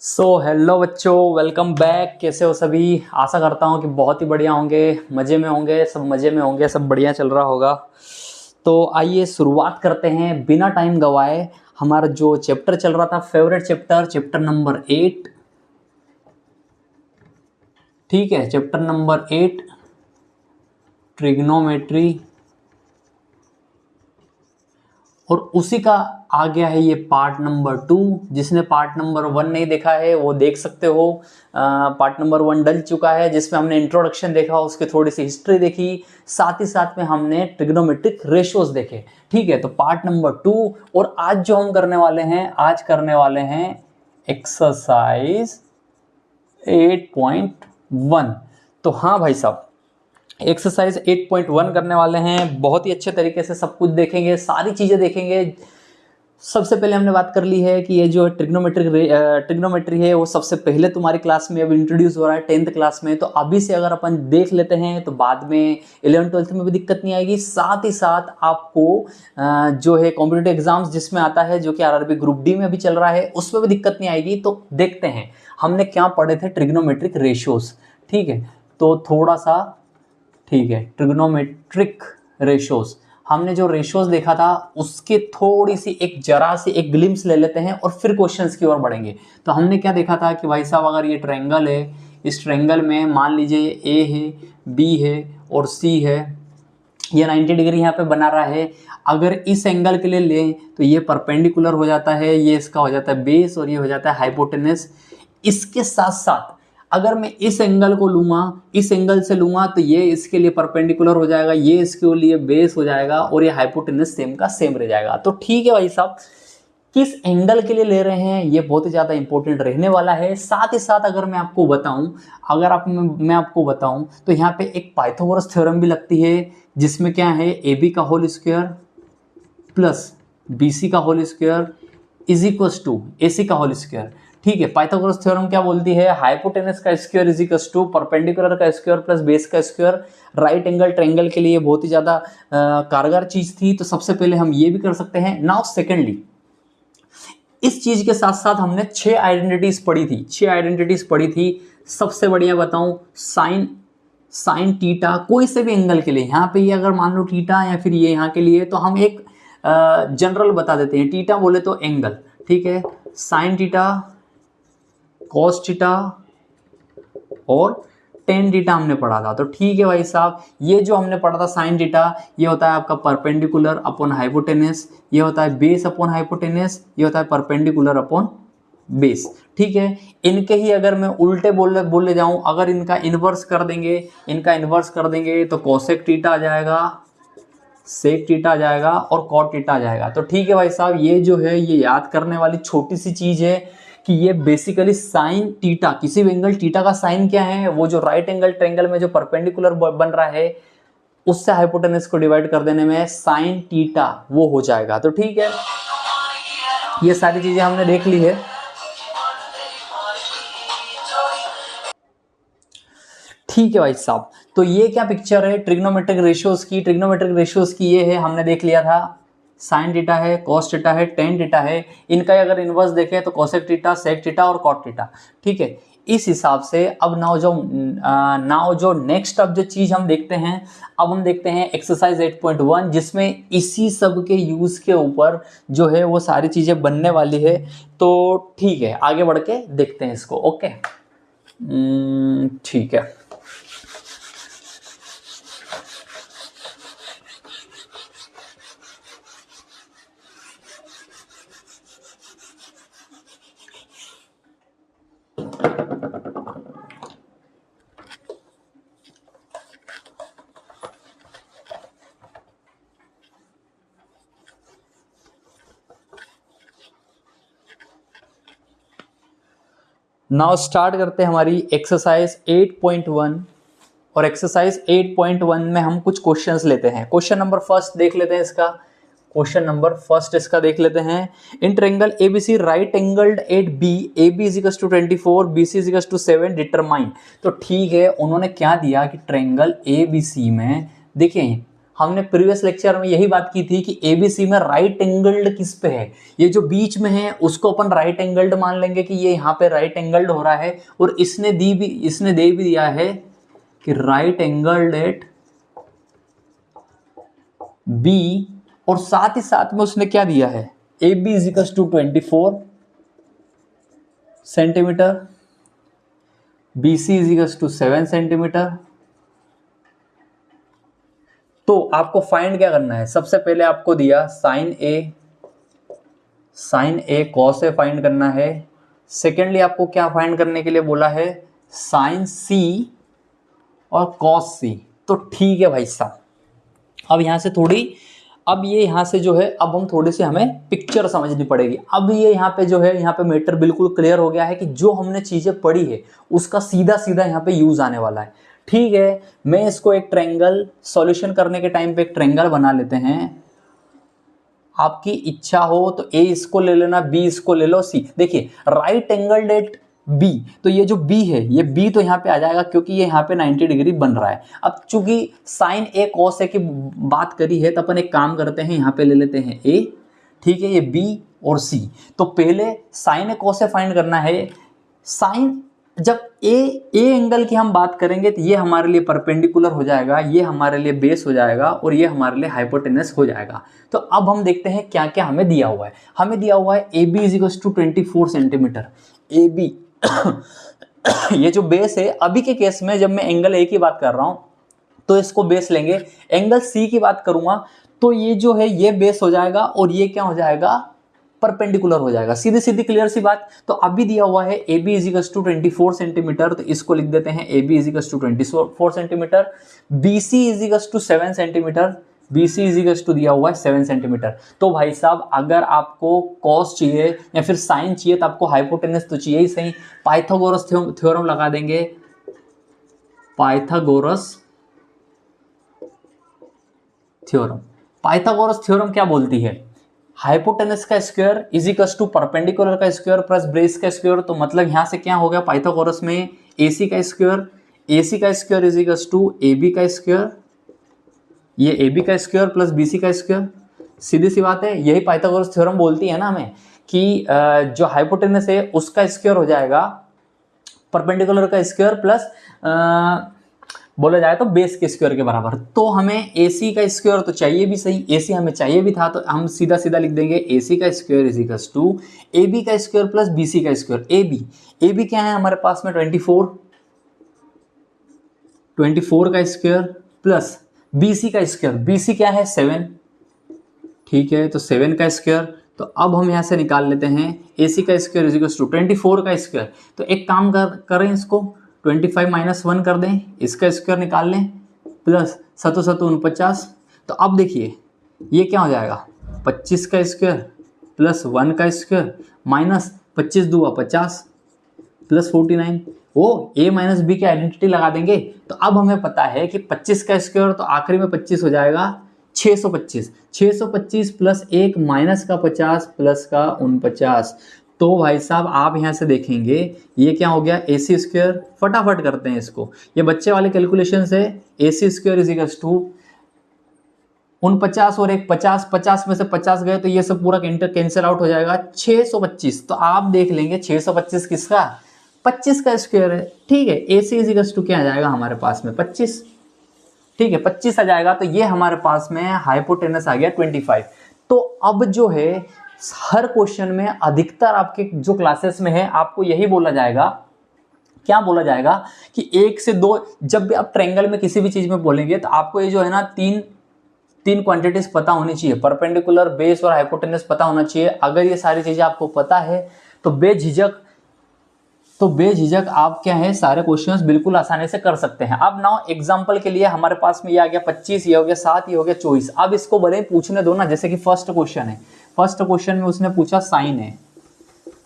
Hello बच्चों, welcome back. कैसे हो सभी? आशा करता हूँ कि बहुत ही बढ़िया होंगे, मज़े में होंगे, सब मज़े में होंगे, सब बढ़िया चल रहा होगा। तो आइए शुरुआत करते हैं बिना टाइम गवाए। हमारा जो चैप्टर चल रहा था, फेवरेट चैप्टर, चैप्टर नंबर 8। ठीक है, चैप्टर नंबर 8 ट्रिग्नोमेट्री, और उसी का आ गया है ये पार्ट नंबर 2। जिसने पार्ट नंबर 1 नहीं देखा है वो देख सकते हो। पार्ट नंबर 1 डल चुका है, जिसमें हमने इंट्रोडक्शन देखा, उसकी थोड़ी सी हिस्ट्री देखी, साथ ही साथ में हमने ट्रिग्नोमेट्रिक रेशियोज देखे। ठीक है, तो पार्ट नंबर 2। और आज जो हम करने वाले हैं एक्सरसाइज 8.1। तो हाँ भाई साहब, एक्सरसाइज 8.1 करने वाले हैं। बहुत ही अच्छे तरीके से सब कुछ देखेंगे, सारी चीज़ें देखेंगे। सबसे पहले हमने बात कर ली है कि ये जो ट्रिग्नोमेट्री है वो सबसे पहले तुम्हारी क्लास में अब इंट्रोड्यूस हो रहा है 10th क्लास में। तो अभी से अगर अपन देख लेते हैं तो बाद में 11th-12th में भी दिक्कत नहीं आएगी। साथ ही साथ आपको जो है कॉम्पिटिटिव एग्जाम्स जिसमें आता है, जो कि आरआरबी ग्रुप डी में भी चल रहा है, उसमें भी दिक्कत नहीं आएगी। तो देखते हैं हमने क्या पढ़े थे, ट्रिग्नोमेट्रिक रेशियोज। ठीक है, तो थोड़ा सा, ठीक है, ट्रिग्नोमेट्रिक रेशियोज, हमने जो रेशियोज देखा था उसके थोड़ी सी जरा सी एक ग्लिम्स ले लेते हैं और फिर क्वेश्चंस की ओर बढ़ेंगे। तो हमने क्या देखा था कि भाई साहब, अगर ये ट्रायंगल है, इस ट्रायंगल में मान लीजिए ए है, बी है और सी है, ये 90 डिग्री यहाँ पे बना रहा है। अगर इस एंगल के लिए लें तो ये परपेंडिकुलर हो जाता है, ये इसका हो जाता है बेस और ये हो जाता है हाइपोटेनस। इसके साथ साथ अगर मैं इस एंगल को लूँगा, इस एंगल से लूँगा, तो ये इसके लिए परपेंडिकुलर हो जाएगा, ये इसके लिए बेस हो जाएगा और ये हाइपोटेनस सेम का सेम रह जाएगा। तो ठीक है भाई साहब, किस एंगल के लिए ले रहे हैं ये बहुत ही ज़्यादा इंपॉर्टेंट रहने वाला है। साथ ही साथ अगर मैं आपको बताऊं, मैं आपको बताऊं तो यहाँ पे एक पाइथागोरस थ्योरम भी लगती है, जिसमें क्या है, ए बी का whole square plus B C का whole square is equal to A C का होल स्क्वायर। ठीक है, पाइथागोरस थ्योरम क्या बोलती है, हाइपोटेनस का square is equal to perpendicular का स्क्वायर प्लस बेस का स्क्वायर। राइट एंगल ट्रायंगल के लिए बहुत ही ज़्यादा कारगर चीज़ थी। तो सबसे पहले हम ये भी कर सकते हैं। नाउ सेकेंडली, इस चीज के साथ साथ हमने 6 आइडेंटिटीज पढ़ी थी। सबसे बढ़िया बताऊं, साइन टीटा, कोई से भी एंगल के लिए, यहाँ पे ये अगर मान लो टीटा या फिर ये यहाँ के लिए, तो हम एक जनरल बता देते हैं। टीटा बोले तो एंगल, ठीक है, साइन टीटा, कॉस टीटा और टेन टीटा हमने पढ़ा था। तो ठीक है भाई साहब, ये जो हमने पढ़ा था साइन टीटा, ये होता है आपका परपेंडिकुलर अपॉन हाइपोटेनस, ये होता है बेस अपॉन हाइपोटेनस, ये होता है परपेंडिकुलर अपॉन बेस। ठीक है, इनके ही अगर मैं उल्टे बोलने जाऊं, अगर इनका इन्वर्स कर देंगे तो कोसेक टीटा आ जाएगा, सेक टीटा आ जाएगा और कॉट टीटा आ जाएगा। तो ठीक है भाई साहब, ये जो है ये याद करने वाली छोटी सी चीज है कि ये बेसिकली साइन टीटा, किसी भी एंगल टीटा का साइन क्या है, वो जो राइट एंगल ट्रायंगल में जो परपेंडिकुलर बन रहा है उससे हाइपोटेनस को डिवाइड कर देने में साइन टीटा वो हो जाएगा। तो ठीक है, ये सारी चीजें हमने देख ली है। ठीक है भाई साहब, तो ये क्या पिक्चर है ट्रिग्नोमेट्रिक रेशियोज की ये है, हमने देख लिया था। साइन टीटा है, कॉस टीटा है, टेन टीटा है, इनका अगर इन्वर्स देखें तो कोसेक टीटा, सेक टीटा और कॉट टीटा। ठीक है, इस हिसाब से अब नाउ जो नेक्स्ट अब जो चीज हम देखते हैं, अब हम देखते हैं एक्सरसाइज 8.1, जिसमें इसी सब के यूज के ऊपर जो है वो सारी चीजें बनने वाली है। तो ठीक है, आगे बढ़ के देखते हैं इसको। ओके, ठीक है, नाउ स्टार्ट करते हैं हमारी एक्सरसाइज 8.1। और एक्सरसाइज 8.1 में हम कुछ क्वेश्चंस लेते हैं। क्वेश्चन नंबर फर्स्ट देख लेते हैं इसका देख लेते हैं। In triangle ABC right angled at B, A B is equal to 24, B C is equal to 7, determine. तो ठीक है, उन्होंने क्या दिया कि ट्रायंगल एबीसी में देखिए हमने प्रीवियस लेक्चर में यही बात की थी कि एबीसी में राइट एंगल्ड किस पे है, ये जो बीच में है उसको अपन राइट एंगल्ड मान लेंगे कि ये यहाँ पे राइट एंगल्ड हो रहा है, और इसने दे भी दिया है कि राइट एंगल्ड एट बी, और साथ ही साथ में उसने क्या दिया है, A B is equal to 24 centimetre, B C is equal to 7 centimetre. तो आपको फाइंड क्या करना है, सबसे पहले आपको दिया sign A cos A find करना है। सेकेंडली आपको क्या फाइंड करने के लिए बोला है, साइन सी और कॉस सी। तो ठीक है भाई साहब, अब यहां से थोड़ी, अब ये यहाँ से जो है, अब हम थोड़ी सी हमें पिक्चर समझनी पड़ेगी। अब ये यहाँ पे जो है, यहाँ पे मैटर बिल्कुल क्लियर हो गया है कि जो हमने चीजें पढ़ी है उसका सीधा सीधा यहाँ पे यूज आने वाला है। ठीक है, मैं इसको एक ट्रायंगल सॉल्यूशन करने के टाइम पे एक ट्रायंगल बना लेते हैं। आपकी इच्छा हो तो ए इसको ले लेना, बी इसको ले लो, सी। देखिए राइट एंगल एट बी, तो ये जो बी है, ये बी तो यहाँ पे आ जाएगा क्योंकि ये यहाँ पे 90 डिग्री बन रहा है। अब चूंकि साइन ए कॉस ए की बात करी है तो अपन एक काम करते हैं, यहाँ पे ले लेते हैं ए, ठीक है, ये बी और सी। तो पहले sign A cos A find करना है। साइन, जब ए एंगल की हम बात करेंगे तो ये हमारे लिए परपेंडिकुलर हो जाएगा, ये हमारे लिए बेस हो जाएगा, और ये हमारे लिए हाइपोटेनस हो जाएगा। तो अब हम देखते हैं क्या क्या हमें दिया हुआ है। हमें दिया हुआ है A B is equal to 24 centimetre. A B ये जो बेस है, अभी के केस में जब मैं एंगल ए की बात कर रहा हूं तो इसको बेस लेंगे। एंगल सी की बात करूंगा तो ये जो है ये बेस हो जाएगा, और ये क्या हो जाएगा, परपेंडिकुलर हो जाएगा। सीधी सीधी क्लियर सी बात। तो अभी दिया हुआ है A B is equal to 24 centimetre, तो इसको लिख देते हैं A B is equal to 24 centimetre. B C is equal to 7 centimetre, B C is equal to दिया हुआ है 7 सेंटीमीटर। तो भाई साहब अगर आपको कॉस चाहिए या फिर साइन चाहिए तो आपको हाइपोटेनस तो चाहिए ही सही। पाइथागोरस थ्योरम लगा देंगे। पाइथागोरस थ्योरम क्या बोलती है, हाइपोटेनस का square is equal to perpendicular का स्क्वायर प्लस बेस का स्क्वायर। तो मतलब यहां से क्या हो गया, पाइथागोरस में AC का square is equal to AB का स्क्वायर, ये AB का स्क्वायर प्लस BC का स्क्वायर। सीधी सी बात है, यही पाइथागोरस थ्योरम बोलती है ना हमें कि जो हाइपोटेनस है उसका स्क्वायर हो जाएगा परपेंडिकुलर का स्क्वायर प्लस बोला जाए तो बेस के स्क्वायर के बराबर। तो हमें AC का स्क्वायर तो चाहिए भी सही, AC हमें चाहिए भी था, तो हम सीधा सीधा लिख देंगे AC का square is equal to AB का स्क्वायर प्लस BC का स्क्वायर। AB क्या है हमारे पास में 24 का स्क्वायर प्लस BC का स्क्वायर, BC क्या है 7, ठीक है, तो 7 का स्क्वायर। तो अब हम यहाँ से निकाल लेते हैं AC का स्क्वायर इज इक्वल टू 24 का स्क्वायर। तो एक काम करें, इसको 25 माइनस 1 कर दें, इसका स्क्वायर निकाल लें, प्लस 7 7 49। तो अब देखिए ये क्या हो जाएगा, 25 का स्क्वायर प्लस 1 का स्क्वायर माइनस 25 दूआ 50 प्लस 49। वो A माइनस बी की आइडेंटिटी लगा देंगे। तो अब हमें पता है कि 25 का स्क्वायर, तो आखिरी में 25 हो जाएगा 625 प्लस 1 माइनस का 50 प्लस का 49। तो भाई साहब आप यहाँ से देखेंगे ये क्या हो गया, AC स्क्वायर। फटाफट करते हैं इसको, ये बच्चे वाले कैलकुलेशन से। AC square is equal to 49 और एक 50, 50 में से 50 गए तो ये सब पूरा कैंसिल आउट हो जाएगा, 625। तो आप देख लेंगे 625 किसका, 25 का स्क्वायर है, ठीक है। AC इज इक्वल टू क्या आ जाएगा हमारे पास में 25, ठीक है, 25 आ जाएगा। तो ये हमारे पास में हाइपोटेनस आ गया 25। तो अब जो है हर क्वेश्चन में अधिकतर आपके जो क्लासेस में है आपको यही बोला जाएगा, क्या बोला जाएगा कि 1 से 2, जब भी आप ट्रायंगल में किसी भी चीज में बोलेंगे तो आपको ये जो है ना तीन क्वांटिटीज पता होनी चाहिए, परपेंडिकुलर, बेस और हाइपोटेनस पता होना चाहिए। अगर ये सारी चीजें आपको पता है तो बेझिझक आप क्या है सारे क्वेश्चंस बिल्कुल आसानी से कर सकते हैं। अब नाउ एग्जांपल के लिए हमारे पास में ये आ गया 25, ये हो गया 7, ये हो गया 24। अब इसको भले पूछने दो ना, जैसे कि फर्स्ट क्वेश्चन है, फर्स्ट क्वेश्चन में उसने पूछा साइन है,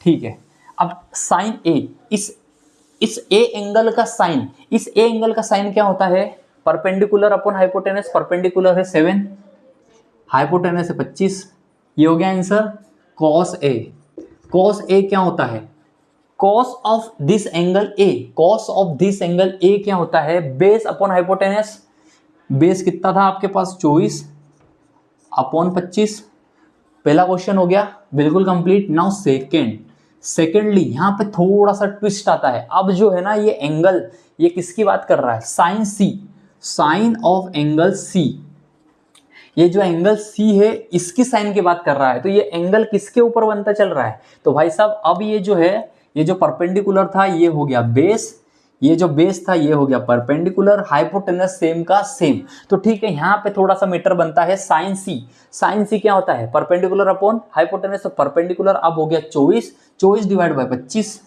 ठीक है। अब साइन ए, इस ए एंगल का साइन, इस ए एंगल का साइन क्या होता है, परपेंडिकुलर अपॉन हाइपोटेनस। परपेंडिकुलर है 7, हाइपोटेनस है 25, ये हो गया आंसर। कॉस ए क्या होता है, cos of this angle A, cos of this angle A क्या होता है, बेस अपॉन हाइपोटेनस। बेस कितना था आपके पास 24 अपॉन 25। पहला क्वेश्चन हो गया बिल्कुल कंप्लीट। नाउ सेकेंडली यहाँ पे थोड़ा सा ट्विस्ट आता है। अब जो है ना ये एंगल, ये किसकी बात कर रहा है? Sine C, sine of angle C. ये जो एंगल सी है इसकी साइन की बात कर रहा है। तो ये एंगल किसके ऊपर बनता चल रहा है? तो भाई साहब अब ये जो है, ये जो परपेंडिकुलर था ये हो गया बेस, ये जो बेस था ये हो गया परपेंडिकुलर, हाइपोटेनस सेम का सेम। तो ठीक है, यहाँ पे थोड़ा सा मीटर बनता है साइन सी। साइन सी क्या होता है? Perpendicular upon hypotenuse. तो परपेंडिकुलर अब हो गया 24, 24 डिवाइड बाय 25,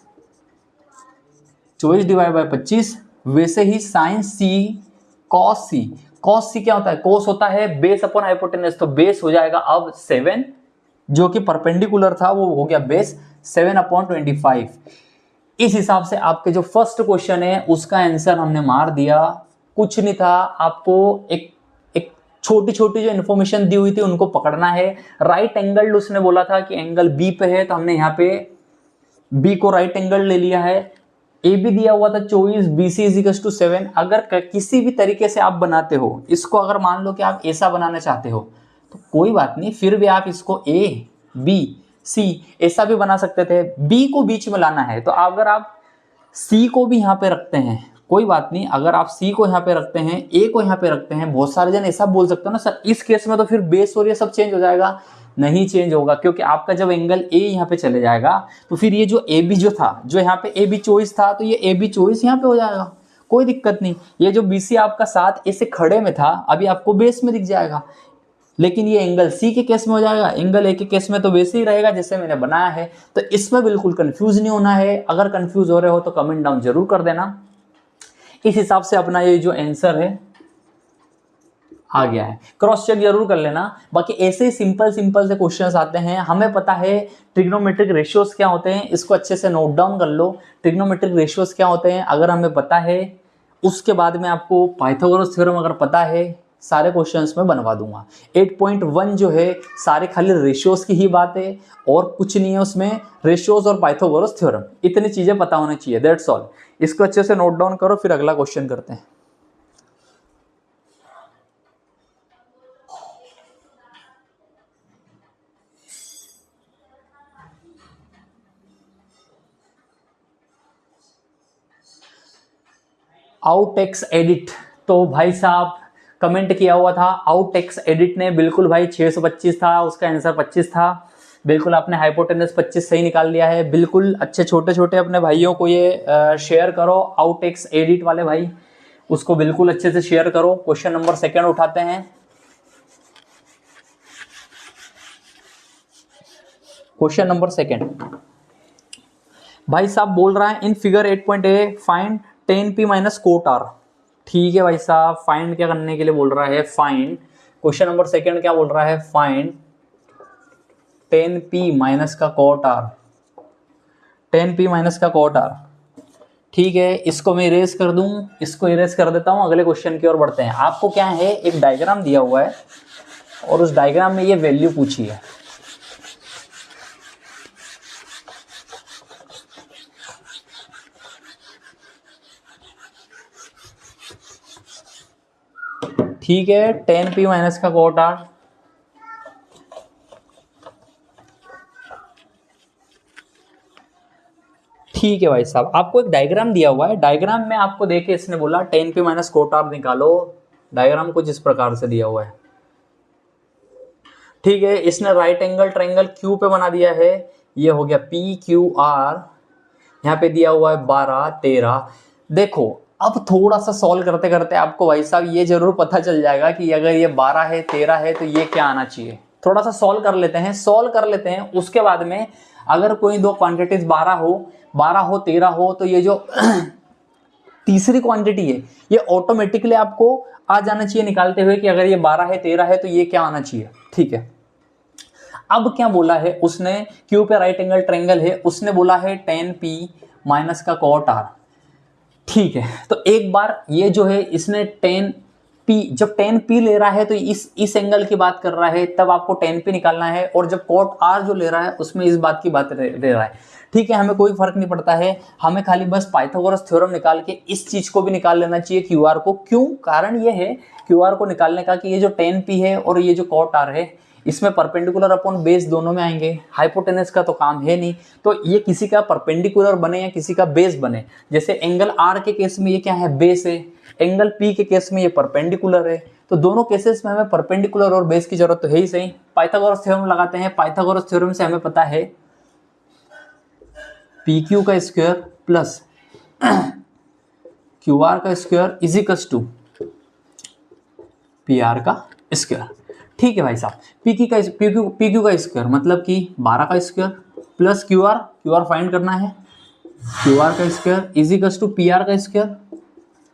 24 डिवाइड बाय 25। वैसे ही साइन सी कॉस सी, कॉस सी क्या होता है? कॉस होता है बेस अपॉन हाइपोटेनस। तो बेस हो जाएगा अब 7, जो कि परपेंडिकुलर था वो हो गया बेस 7 अपॉन 25। इस हिसाब से आपके जो फर्स्ट क्वेश्चन है उसका आंसर हमने मार दिया। कुछ नहीं था, आपको एक छोटी छोटी जो इन्फॉर्मेशन दी हुई थी उनको पकड़ना है। राइट एंगल उसने बोला था कि एंगल बी पे है, तो हमने यहाँ पे बी को राइट एंगल ले लिया है। ए भी दिया हुआ था 24, BC इज टू 7। अगर किसी भी तरीके से आप बनाते हो इसको, अगर मान लो कि आप ऐसा बनाना चाहते हो तो कोई बात नहीं, फिर भी आप इसको ABC ऐसा भी बना सकते थे। B को बीच में लाना है तो अगर आप C को भी यहाँ पे रखते हैं कोई बात नहीं, अगर आप C को यहाँ पे रखते हैं, A को यहाँ पे रखते हैं, बहुत सारे जन ऐसा बोल सकते हो ना सर इस केस में तो फिर बेस और ये सब चेंज हो जाएगा। नहीं चेंज होगा, क्योंकि आपका जब एंगल A यहाँ पे चले जाएगा तो फिर ये जो AB जो था, जो यहाँ पे AB चॉइस था, तो ये AB चॉइस यहाँ पे हो जाएगा, कोई दिक्कत नहीं। ये जो BC आपका 7 ऐसे खड़े में था अभी आपको बेस में दिख जाएगा, लेकिन ये एंगल C के केस में हो जाएगा। एंगल A के केस में तो वैसे ही रहेगा जैसे मैंने बनाया है। तो इसमें बिल्कुल कंफ्यूज नहीं होना है। अगर कंफ्यूज हो रहे हो तो कमेंट डाउन जरूर कर देना। इस हिसाब से अपना ये जो आंसर है आ गया है। क्रॉस चेक जरूर कर लेना। बाकी ऐसे ही सिंपल से क्वेश्चंस आते हैं। हमें पता है ट्रिग्नोमेट्रिक रेशियोज क्या होते हैं, इसको अच्छे से नोट डाउन कर लो। ट्रिग्नोमेट्रिक रेशियोज क्या होते हैं अगर हमें पता है, उसके बाद में आपको पाइथागोरस थ्योरम अगर पता है, सारे क्वेश्चंस में बनवा दूंगा। 8.1 जो है सारे खाली रेशियोज की ही बात है और कुछ नहीं है उसमें। रेशियोज और पाइथागोरस थ्योरम इतनी चीजें पता होनी चाहिए, दैट्स ऑल। इसको अच्छे से नोट डाउन करो, फिर अगला क्वेश्चन करते हैं। आउटेक्स एडिट, तो भाई साहब कमेंट किया हुआ था आउटेक्स एडिट ने, बिल्कुल भाई 625 था, उसका आंसर 25 था। बिल्कुल आपने हाइपोटेनस 25 सही निकाल लिया है। बिल्कुल अच्छे छोटे छोटे अपने भाइयों को ये शेयर करो, आउटेक्स एडिट वाले भाई उसको बिल्कुल अच्छे से शेयर करो। क्वेश्चन नंबर 2 उठाते हैं। क्वेश्चन नंबर 2 भाई साहब बोल रहा है in figure 8.a find 10p minus cot R. ठीक है भाई साहब, फाइंड क्या करने के लिए बोल रहा है? फाइंड, क्वेश्चन नंबर 2 क्या बोल रहा है? फाइंड 10p माइनस का कोट आर, 10p माइनस का कोट आर। ठीक है, इसको मैं इरेज कर दूं, इसको इरेज कर देता हूं। अगले क्वेश्चन की ओर बढ़ते हैं। आपको क्या है, एक डायग्राम दिया हुआ है और उस डायग्राम में ये वैल्यू पूछी है। ठीक है, 10p माइनस का कोट आर। ठीक है भाई साहब, आपको एक डायग्राम दिया हुआ है। डायग्राम में आपको देखे इसने बोला 10p माइनस कोट आर निकालो। डायग्राम कुछ इस प्रकार से दिया हुआ है। ठीक है, इसने राइट एंगल ट्रायंगल क्यू पे बना दिया है। ये हो गया PQR, यहाँ पे दिया हुआ है 12, 13। देखो अब थोड़ा सा सॉल्व करते करते आपको भाई साहब ये जरूर पता चल जाएगा कि अगर ये 12 है, 13 है तो ये क्या आना चाहिए। थोड़ा सा सॉल्व कर लेते हैं, उसके बाद में अगर कोई दो क्वांटिटीज 12 हो 13 हो तो ये जो तीसरी क्वांटिटी है ये ऑटोमेटिकली आपको आ जाना चाहिए निकालते हुए कि अगर ये 12 है, 13 है तो ये क्या आना चाहिए। ठीक है, अब क्या बोला है उसने? क्यू पे राइट एंगल ट्रायंगल है, उसने बोला है 10p माइनस का कोट आर। ठीक है, तो एक बार ये जो है इसने 10p पी, जब tan p ले रहा है तो इस एंगल की बात कर रहा है, तब आपको tan p निकालना है, और जब cot r जो ले रहा है उसमें इस बात की बात ले रहा है। ठीक है, हमें कोई फर्क नहीं पड़ता है, हमें खाली बस पाइथागोरस थ्योरम निकाल के इस चीज को भी निकाल लेना चाहिए QR को। क्यों? कारण ये है QR को निकालने का कि ये जो tan p है और ये जो cot r है इसमें परपेंडिकुलर अपॉन बेस दोनों में आएंगे, हाइपोटेनस का तो काम है नहीं, तो ये किसी का परपेंडिकुलर बने या किसी का बेस बने। जैसे एंगल R के केस में ये क्या है, बेस है, एंगल P के केस में ये परपेंडिकुलर है, तो दोनों केसेस में हमें परपेंडिकुलर और बेस की जरूरत तो है ही सही। पाइथागोरस थ्योरम लगाते हैं, पाइथागोरस थ्योरम से हमें पता है PQ का स्क्वायर प्लस QR का square is equals to PR का स्क्वायर। ठीक है भाई साहब, PQ का स्क्वायर मतलब कि 12 का स्क्वायर प्लस QR फाइंड करना है, QR का square is equals to PR का स्क्वायर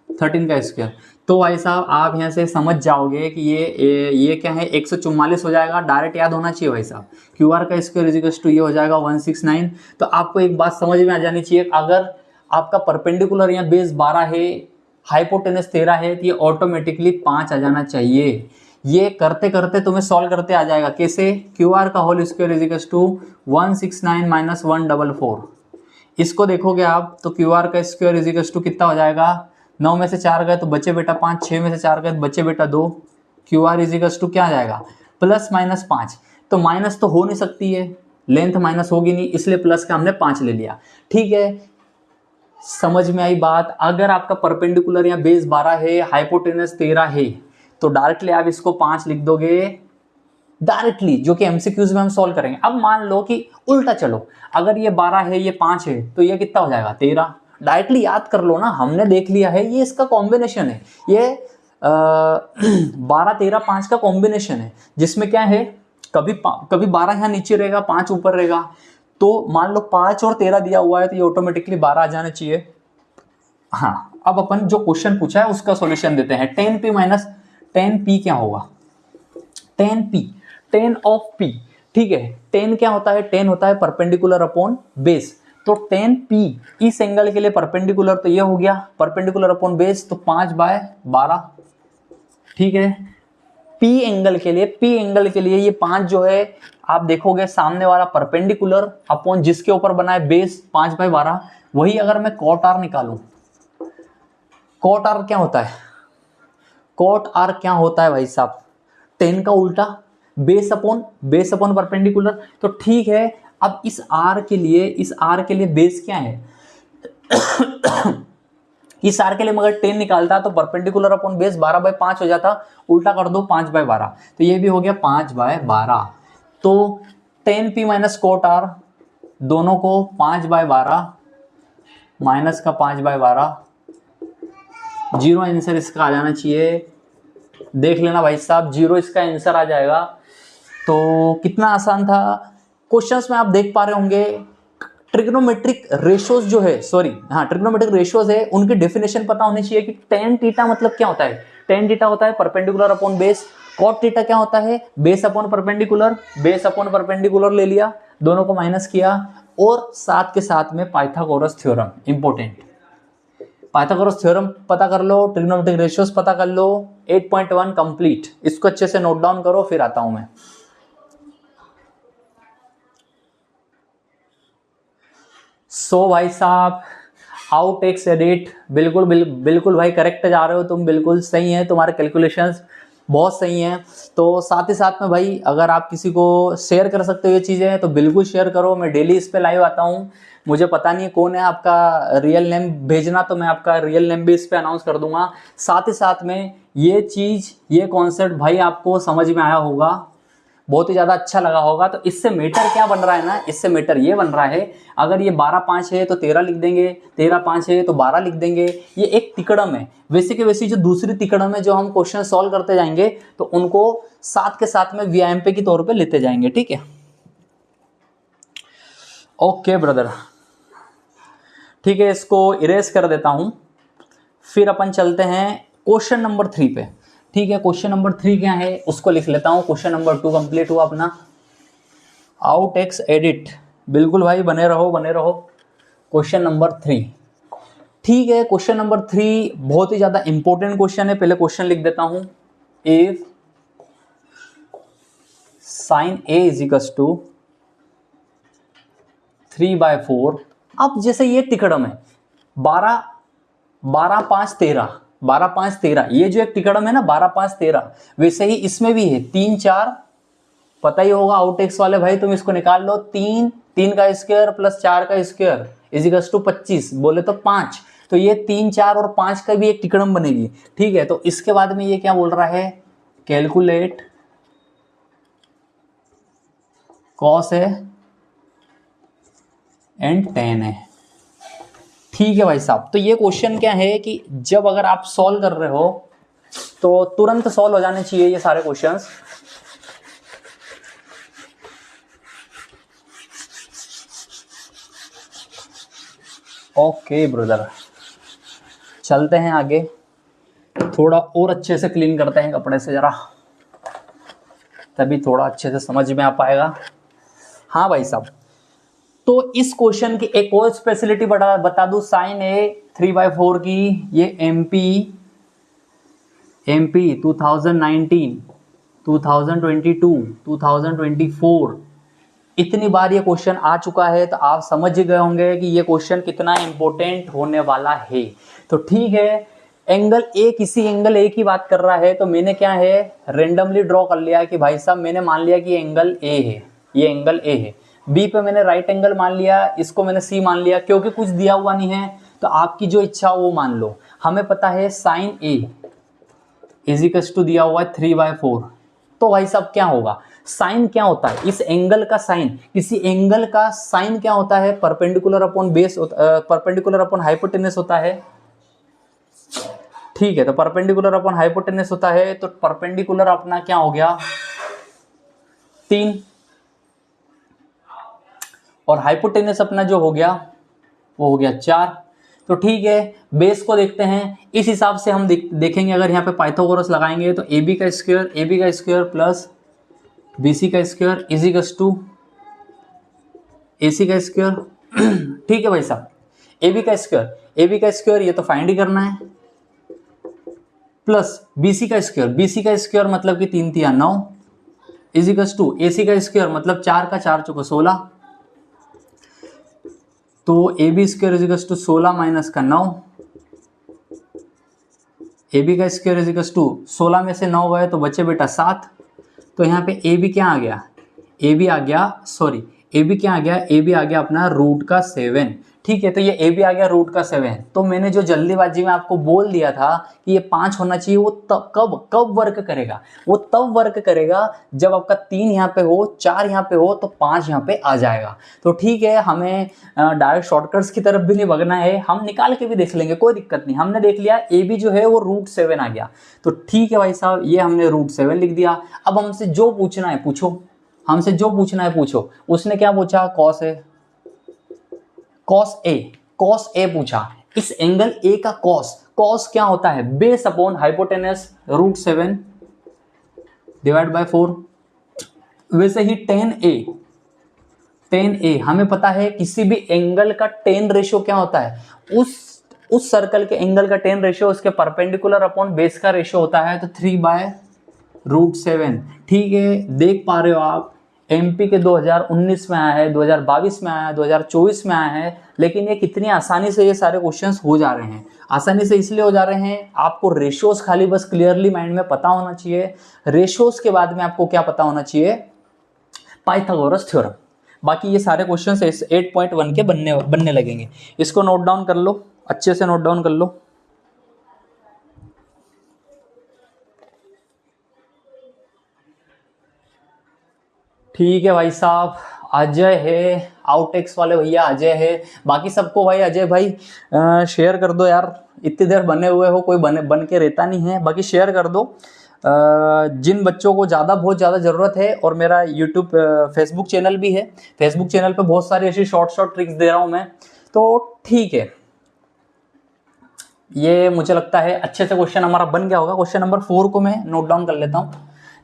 13 का स्क्वायर। तो भाई साहब आप यहाँ से समझ जाओगे कि ये क्या है, 144 हो जाएगा, डायरेक्ट याद होना चाहिए भाई साहब। QR का स्क्वायर इज इक्वल्स टू ये हो जाएगा 169। तो आपको एक बात समझ में आ जानी चाहिए, अगर आपका परपेंडिकुलर या बेस 12 है, हाइपोटेनस 13 है, तो ये ऑटोमेटिकली 5 आ जाना चाहिए। ये करते करते तुम्हें सॉल्व करते आ जाएगा, कैसे? QR का whole square is equals to 169 minus 144। इसको देखोगे आप तो QR का स्क्वायर इज इक्वल्स टू कितना हो जाएगा, 9 में से 4 गए तो बचे बेटा 5, 6 में से 4 गए तो बचे बेटा 2। QR इज इक्वल्स टू क्या आ जाएगा, प्लस माइनस 5। तो माइनस तो हो नहीं सकती है, लेंथ माइनस होगी नहीं, इसलिए प्लस का हमने 5 ले लिया। ठीक है, समझ में आई बात? अगर आपका परपेंडिकुलर या बेस 12 है, हाइपोटेनस 13 है, तो डायरेक्टली आप इसको 5 लिख दोगे डायरेक्टली, जो कि एमसीक्यूज में हम सॉल्व करेंगे। अब मान लो कि उल्टा चलो, अगर ये 12 है, ये 5 है, तो ये कितना हो जाएगा, 13। डायरेक्टली याद कर लो ना, हमने देख लिया है ये इसका कॉम्बिनेशन है, ये 12 13 5 का कॉम्बिनेशन है, जिसमें क्या है, कभी 12 यहाँ नीचे रहेगा, 5 ऊपर रहेगा। तो मान लो 5 और 13 दिया हुआ है, तो ये ऑटोमेटिकली 12 आ जाना चाहिए। हाँ, अब अपन जो क्वेश्चन पूछा है उसका सॉल्यूशन देते हैं। tan p minus tan p क्या होगा, tan ऑफ p। ठीक है, tan क्या होता है, tan होता है परपेंडिकुलर अपॉन बेस। तो tan p इस एंगल के लिए परपेंडिकुलर, तो ये हो गया परपेंडिकुलर अपॉन बेस, तो 5/12। ठीक है, P एंगल के लिए ये 5 जो है, आप देखोगे सामने वाला परपेंडिकुलर अपॉन जिसके ऊपर बना है बेस 5/12। वही अगर मैं cot r निकालूं, cot r क्या होता है, cot r क्या होता है भाई साहब, tan का उल्टा, बेस अपॉन परपेंडिकुलर। तो ठीक है, अब इस r के लिए बेस क्या है इस r के लिए मगर tan निकालता तो परपेंडिकुलर अपॉन बेस 12/5 हो जाता, उल्टा कर दो 5/12, तो ये भी हो गया 5/12। तो tan p minus cot r, दोनों को 5/12 माइनस का 5/12, 0 आंसर इसका आ जाना चाहिए। देख लेना भाई साहब, 0 इसका आंसर आ जाएगा। तो कितना आसान था। क्वेश्चंस में आप देख पा रहे होंगे ट्रिग्नोमेट्रिक रेशियोज जो है, ट्रिग्नोमेट्रिक रेशियोज है, उनकी डेफिनेशन पता होनी चाहिए कि tan थीटा मतलब क्या होता है। tan थीटा होता है perpendicular upon base, cot theta क्या होता है, बेस अपॉन परपेंडिकुलर ले लिया, दोनों को माइनस किया, और साथ के साथ में Pythagoras theorem important, Pythagoras theorem पता कर लो, ट्रिग्नोमेट्रिक रेशियोज पता कर लो। 8.1 कंप्लीट, इसको अच्छे से नोट डाउन करो, फिर आता हूं मैं। सो भाई साहब, आउट एक्स एडिट, बिल्कुल भाई करेक्ट जा रहे हो तुम, बिल्कुल सही है, तुम्हारे कैलकुलेशंस बहुत सही हैं। तो साथ ही साथ में भाई अगर आप किसी को शेयर कर सकते हो ये चीज़ें तो बिल्कुल शेयर करो। मैं डेली इस पे लाइव आता हूँ, मुझे पता नहीं कौन है, आपका रियल नेम भेजना तो मैं आपका रियल नेम भी इस पे अनाउंस कर दूंगा। साथ ही साथ में ये चीज़, ये कॉन्सेप्ट भाई आपको समझ में आया होगा, बहुत ही ज़्यादा अच्छा लगा होगा। तो इससे मैटर क्या बन रहा है ना, इससे मैटर ये बन रहा है, अगर ये 12/5 है तो 13 लिख देंगे, 13/5 है तो 12 लिख देंगे। ये एक तिकड़म है, वैसे के वैसी जो दूसरी तिकड़म है, जो हम क्वेश्चन सॉल्व करते जाएंगे तो उनको साथ के साथ में VIMP के तौर पे लेते जाएंगे। ठीक है, ओके ब्रदर, ठीक है, इसको इरेज कर देता हूं, फिर अपन चलते हैं क्वेश्चन नंबर 3 पे। ठीक है, क्वेश्चन नंबर 3 क्या है उसको लिख लेता हूं। क्वेश्चन नंबर 2 कंप्लीट हुआ अपना। आउट एक्स एडिट, बिल्कुल भाई बने रहो। क्वेश्चन नंबर 3, ठीक है, क्वेश्चन नंबर 3 बहुत ही ज्यादा इंपॉर्टेंट क्वेश्चन है। पहले क्वेश्चन लिख देता हूं, if sine A is equals to 3/4। अब जैसे ये तिकड़म है 12 12 5 13, 12 5 13, ये जो एक तिकड़म है ना 12 5 13, वैसे ही इसमें भी है 3 4, पता ही होगा आउट एक्स वाले भाई, तुम इसको निकाल लो। 3 का स्क्वायर प्लस 4 का स्क्वायर इज इक्वल्स टू 25, बोले तो 5। तो ये 3 4 और 5 का भी एक तिकड़म बनेगी। ठीक है, तो इसके बाद में ये क्या बोल रहा है, कैलकुलेट कॉस है एंड टेन है। ठीक है भाई साहब, तो ये क्वेश्चन क्या है कि जब अगर आप सॉल्व कर रहे हो तो तुरंत सॉल्व हो जाने चाहिए ये सारे क्वेश्चंस। ओके ब्रदर, चलते हैं आगे, थोड़ा और अच्छे से क्लीन करते हैं कपड़े से जरा, तभी थोड़ा अच्छे से समझ में आ पाएगा। हाँ भाई साहब, तो इस क्वेश्चन की एक और स्पेशलिटी बता दूं, साइन ए 3/4 की, ये एमपी 2019, 2022, 2024 इतनी बार ये क्वेश्चन आ चुका है, तो आप समझ गए होंगे कि ये क्वेश्चन कितना इंपॉर्टेंट होने वाला है। तो ठीक है, एंगल ए, किसी एंगल ए की बात कर रहा है, तो मैंने क्या है रेंडमली ड्रॉ कर लिया कि भाई साहब मैंने मान लिया कि एंगल ए है, ये एंगल ए है। बी पे मैंने राइट एंगल मान लिया, इसको मैंने सी मान लिया, क्योंकि कुछ दिया हुआ नहीं है तो आपकी जो इच्छा हो वो मान लो। हमें पता है sine A is equals to दिया हुआ है 3/4। तो भाई साहब क्या होगा, साइन क्या होता है, इस एंगल का साइन, किसी एंगल का साइन क्या होता है, perpendicular upon base, perpendicular upon hypotenuse होता है। ठीक है, तो परपेंडिकुलर अपॉन हाइपोटेनस होता है, तो परपेंडिकुलर अपना क्या हो गया 3, और हाइपोटेनस अपना जो हो गया वो हो गया 4। तो ठीक है, बेस को देखते हैं, इस हिसाब से हम देखेंगे। अगर यहाँ पे पाइथागोरस लगाएंगे तो ए बी का स्क्वायर प्लस बी सी का square is equals to A C का स्क्वायर। ठीक है भाई साहब, ए बी का स्क्वायर ये तो फाइंड ही करना है, प्लस बी सी का स्क्वायर मतलब कि 3 3 9 is equals to A C का स्क्वायर मतलब 4 का 4 चौका 16, तो A B square is equals to 16 minus का 9, ए बी का स्क्वायर इज इक्वल्स टू 16 में से 9 गए तो बचे बेटा 7। तो यहाँ पे ए बी क्या आ गया, ए बी आ गया अपना रूट का 7। ठीक है, तो ये ए बी आ गया रूट का 7। तो मैंने जो जल्दीबाजी में आपको बोल दिया था कि ये 5 होना चाहिए, वो कब वर्क करेगा, वो तब वर्क करेगा जब आपका 3 यहाँ पे हो, 4 यहाँ पे हो, तो 5 यहाँ पे आ जाएगा। तो ठीक है, हमें डायरेक्ट शॉर्टकट्स की तरफ भी नहीं भगना है, हम निकाल के भी देख लेंगे, कोई दिक्कत नहीं। हमने देख लिया ए बी जो है वो रूट 7 आ गया, तो ठीक है भाई साहब, ये हमने रूट 7 लिख दिया। अब हमसे जो पूछना है पूछो, उसने क्या पूछा, कॉस ए पूछा। इस एंगल ए का कॉस क्या होता है, base upon hypotenuse root 7 divide by 4। वैसे ही टेन ए हमें पता है, किसी भी एंगल का टेन रेशियो क्या होता है, उस सर्कल के एंगल का टेन रेशियो उसके परपेंडिकुलर अपॉन बेस का रेशियो होता है, तो 3/√7। ठीक है, देख पा रहे हो आप, एमपी के 2019 में आया है, 2022 में आया है, 2024 में आया है, लेकिन ये कितनी आसानी से ये सारे क्वेश्चंस हो जा रहे हैं। आसानी से इसलिए हो जा रहे हैं, आपको रेशियोज खाली बस क्लियरली माइंड में पता होना चाहिए। रेशियोज के बाद में आपको क्या पता होना चाहिए, पाइथागोरस थ्योरम। बाकी ये सारे क्वेश्चंस 8.1 के बनने लगेंगे। इसको नोट डाउन कर लो, अच्छे से नोट डाउन कर लो। ठीक है भाई साहब, अजय है, आउटेक्स वाले भैया अजय है, बाकी सबको भाई अजय भाई शेयर कर दो यार, इतनी देर बने हुए हो, कोई बन के रहता नहीं है, बाकी शेयर कर दो जिन बच्चों को बहुत ज़्यादा ज़रूरत है। और मेरा यूट्यूब फेसबुक चैनल भी है, फेसबुक चैनल पे बहुत सारी ऐसी शॉर्ट ट्रिक्स दे रहा हूँ मैं। तो ठीक है, ये मुझे लगता है अच्छे से क्वेश्चन हमारा बन गया होगा। क्वेश्चन नंबर 4 को मैं नोट डाउन कर लेता हूँ,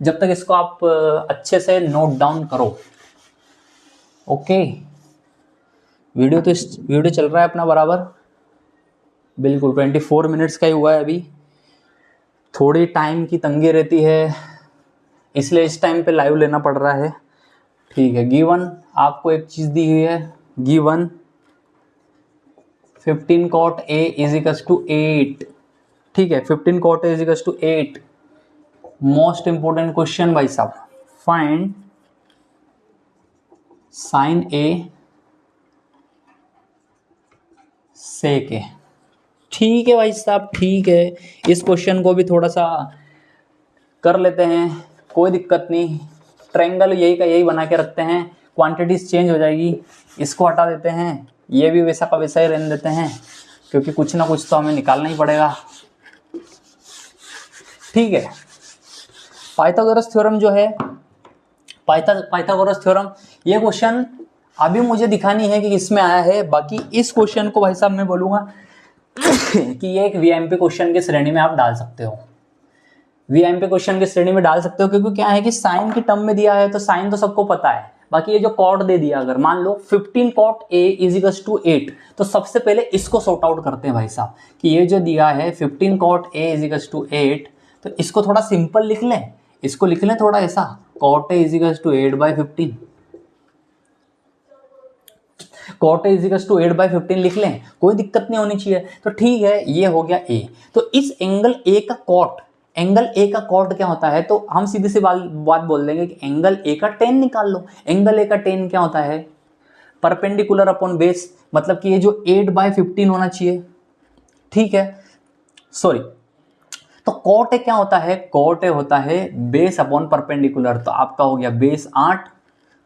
जब तक इसको आप अच्छे से नोट डाउन करो। ओके, वीडियो चल रहा है अपना बराबर। बिल्कुल 24 मिनट्स का ही हुआ है अभी, थोड़ी टाइम की तंगी रहती है इसलिए इस टाइम पे लाइव लेना पड़ रहा है। ठीक है, गिवन आपको एक चीज दी हुई है, given 15 cot A is equals to 8। ठीक है, 15 cot A is equals to 8। Most important question भाई साहब, find sine A sec A। ठीक है भाई साहब, ठीक है, इस क्वेश्चन को भी थोड़ा सा कर लेते हैं, कोई दिक्कत नहीं। ट्रायंगल यही का यही बना के रखते हैं, क्वांटिटीज चेंज हो जाएगी, इसको हटा देते हैं, ये भी वैसा का वैसा ही रहने देते हैं, क्योंकि कुछ ना कुछ तो हमें निकालना ही पड़ेगा। ठीक है, पाइथागोरस थ्योरम जो है, पाइथागोरस थ्योरम, ये क्वेश्चन अभी मुझे दिखानी है कि किसमें आया है। बाकी इस क्वेश्चन को भाई साहब मैं बोलूँगा कि ये एक वीएमपी क्वेश्चन की श्रेणी में आप डाल सकते हो, वीएमपी क्वेश्चन की श्रेणी में डाल सकते हो, क्योंकि क्या है कि साइन की टर्म में दिया है तो साइन तो सबको पता है। बाकी ये जो कॉट दे दिया, अगर मान लो 15 cot A is equals to 8, तो सबसे पहले इसको सॉर्ट आउट करते हैं भाई साहब कि ये जो दिया है 15 cot A is equals to 8, तो इसको थोड़ा सिंपल लिख लें, इसको लिख लें थोड़ा ऐसा, cot A is equals to 8/15, cot A is equals to 8/15 लिख लें, कोई दिक्कत नहीं होनी चाहिए। तो ठीक है, ये हो गया A। तो इस एंगल A का कॉट, एंगल ए का कॉट क्या होता है, तो हम सीधी सी बात बोल देंगे कि एंगल ए का टेन निकाल लो। एंगल ए का टेन क्या होता है, परपेंडिकुलर अपॉन बेस, मतलब कि ये जो 8/15 होना चाहिए। ठीक है, सॉरी, तो कॉट ए क्या होता है, कॉट ए होता है बेस अपॉन परपेंडिकुलर, तो आपका हो गया बेस 8,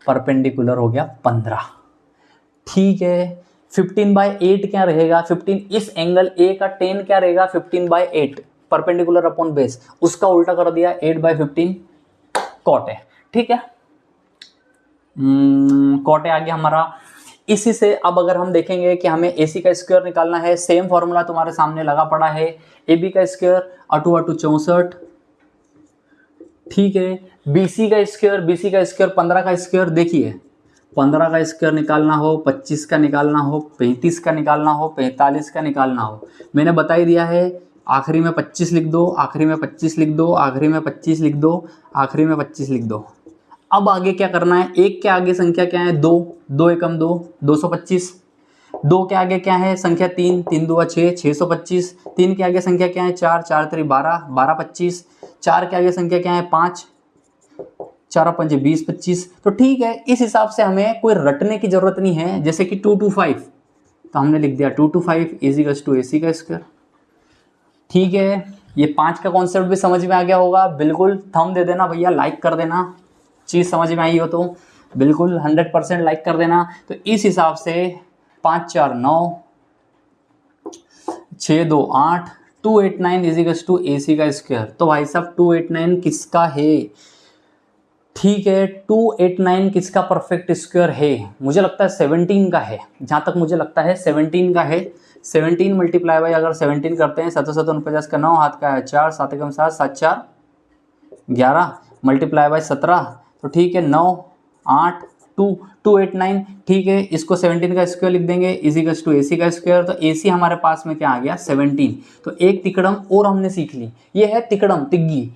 परपेंडिकुलर हो गया 15। ठीक है, 15/8 क्या रहेगा, 15 इस एंगल ए का टेन क्या रहेगा, 15/8 परपेंडिकुलर अपॉन बेस, उसका उल्टा कर दिया 8/15 कॉट है। ठीक है, कॉट है आ गया हमारा। इसी से अब अगर हम देखेंगे कि हमें AC का स्क्वायर निकालना है, सेम फॉर्मूला तुम्हारे सामने लगा पड़ा है, AB का स्क्वायर 8 8 64। ठीक है, BC का स्क्वायर, BC का स्क्वायर 15 का स्क्वायर, देखिए 15 का स्क्वायर निकालना हो, 25 का निकालना हो, 35 का निकालना हो, 45 का निकालना हो, मैंने बता ही दिया है, आखिरी में 25 लिख दो, आखिरी में 25 लिख दो, आखिरी में 25 लिख दो, आखिरी में 25 लिख दो। अब आगे क्या करना है, एक के आगे संख्या क्या है, 2, 2 एकम 2, 225। 2 के आगे क्या है संख्या 3, 3 2 6, 625। 3 के आगे संख्या क्या है 4, 4 3 12, 12 25। 4 के आगे संख्या क्या है 5, 4 5 20 25। तो ठीक है, इस हिसाब से हमें कोई रटने की जरूरत नहीं है, जैसे कि 225, तो हमने लिख दिया 225 इज इक्वल्स टू AC का स्क्वायर। ठीक है, ये 5 का कॉन्सेप्ट भी समझ में आ गया होगा, बिल्कुल थंब दे देना भैया, लाइक कर देना, चीज़ समझ में आई हो तो बिल्कुल 100% लाइक कर देना। तो इस हिसाब से 5 4 9, 6 2 8, 289 इज इक्वल्स टू AC का स्क्वायर। तो भाई साहब 289 किसका है, ठीक है, 289 किसका परफेक्ट स्क्वायर है, मुझे लगता है 17 का है, जहाँ तक मुझे लगता है 17 का है। 17 मल्टीप्लाई बाई अगर 17 करते हैं, 7 7 49 का 9, हाथ का है 4, 7 एकम 7, 7 4 11, मल्टीप्लाई बाई 17, तो ठीक है 9 8 289। ठीक है, इसको 17 का स्क्वायर लिख देंगे इज इक्वल्स टू AC का स्क्वायर। तो AC हमारे पास में क्या आ गया 17। तो एक तिकड़म और हमने सीख ली, ये है तिकड़म तिग्गी,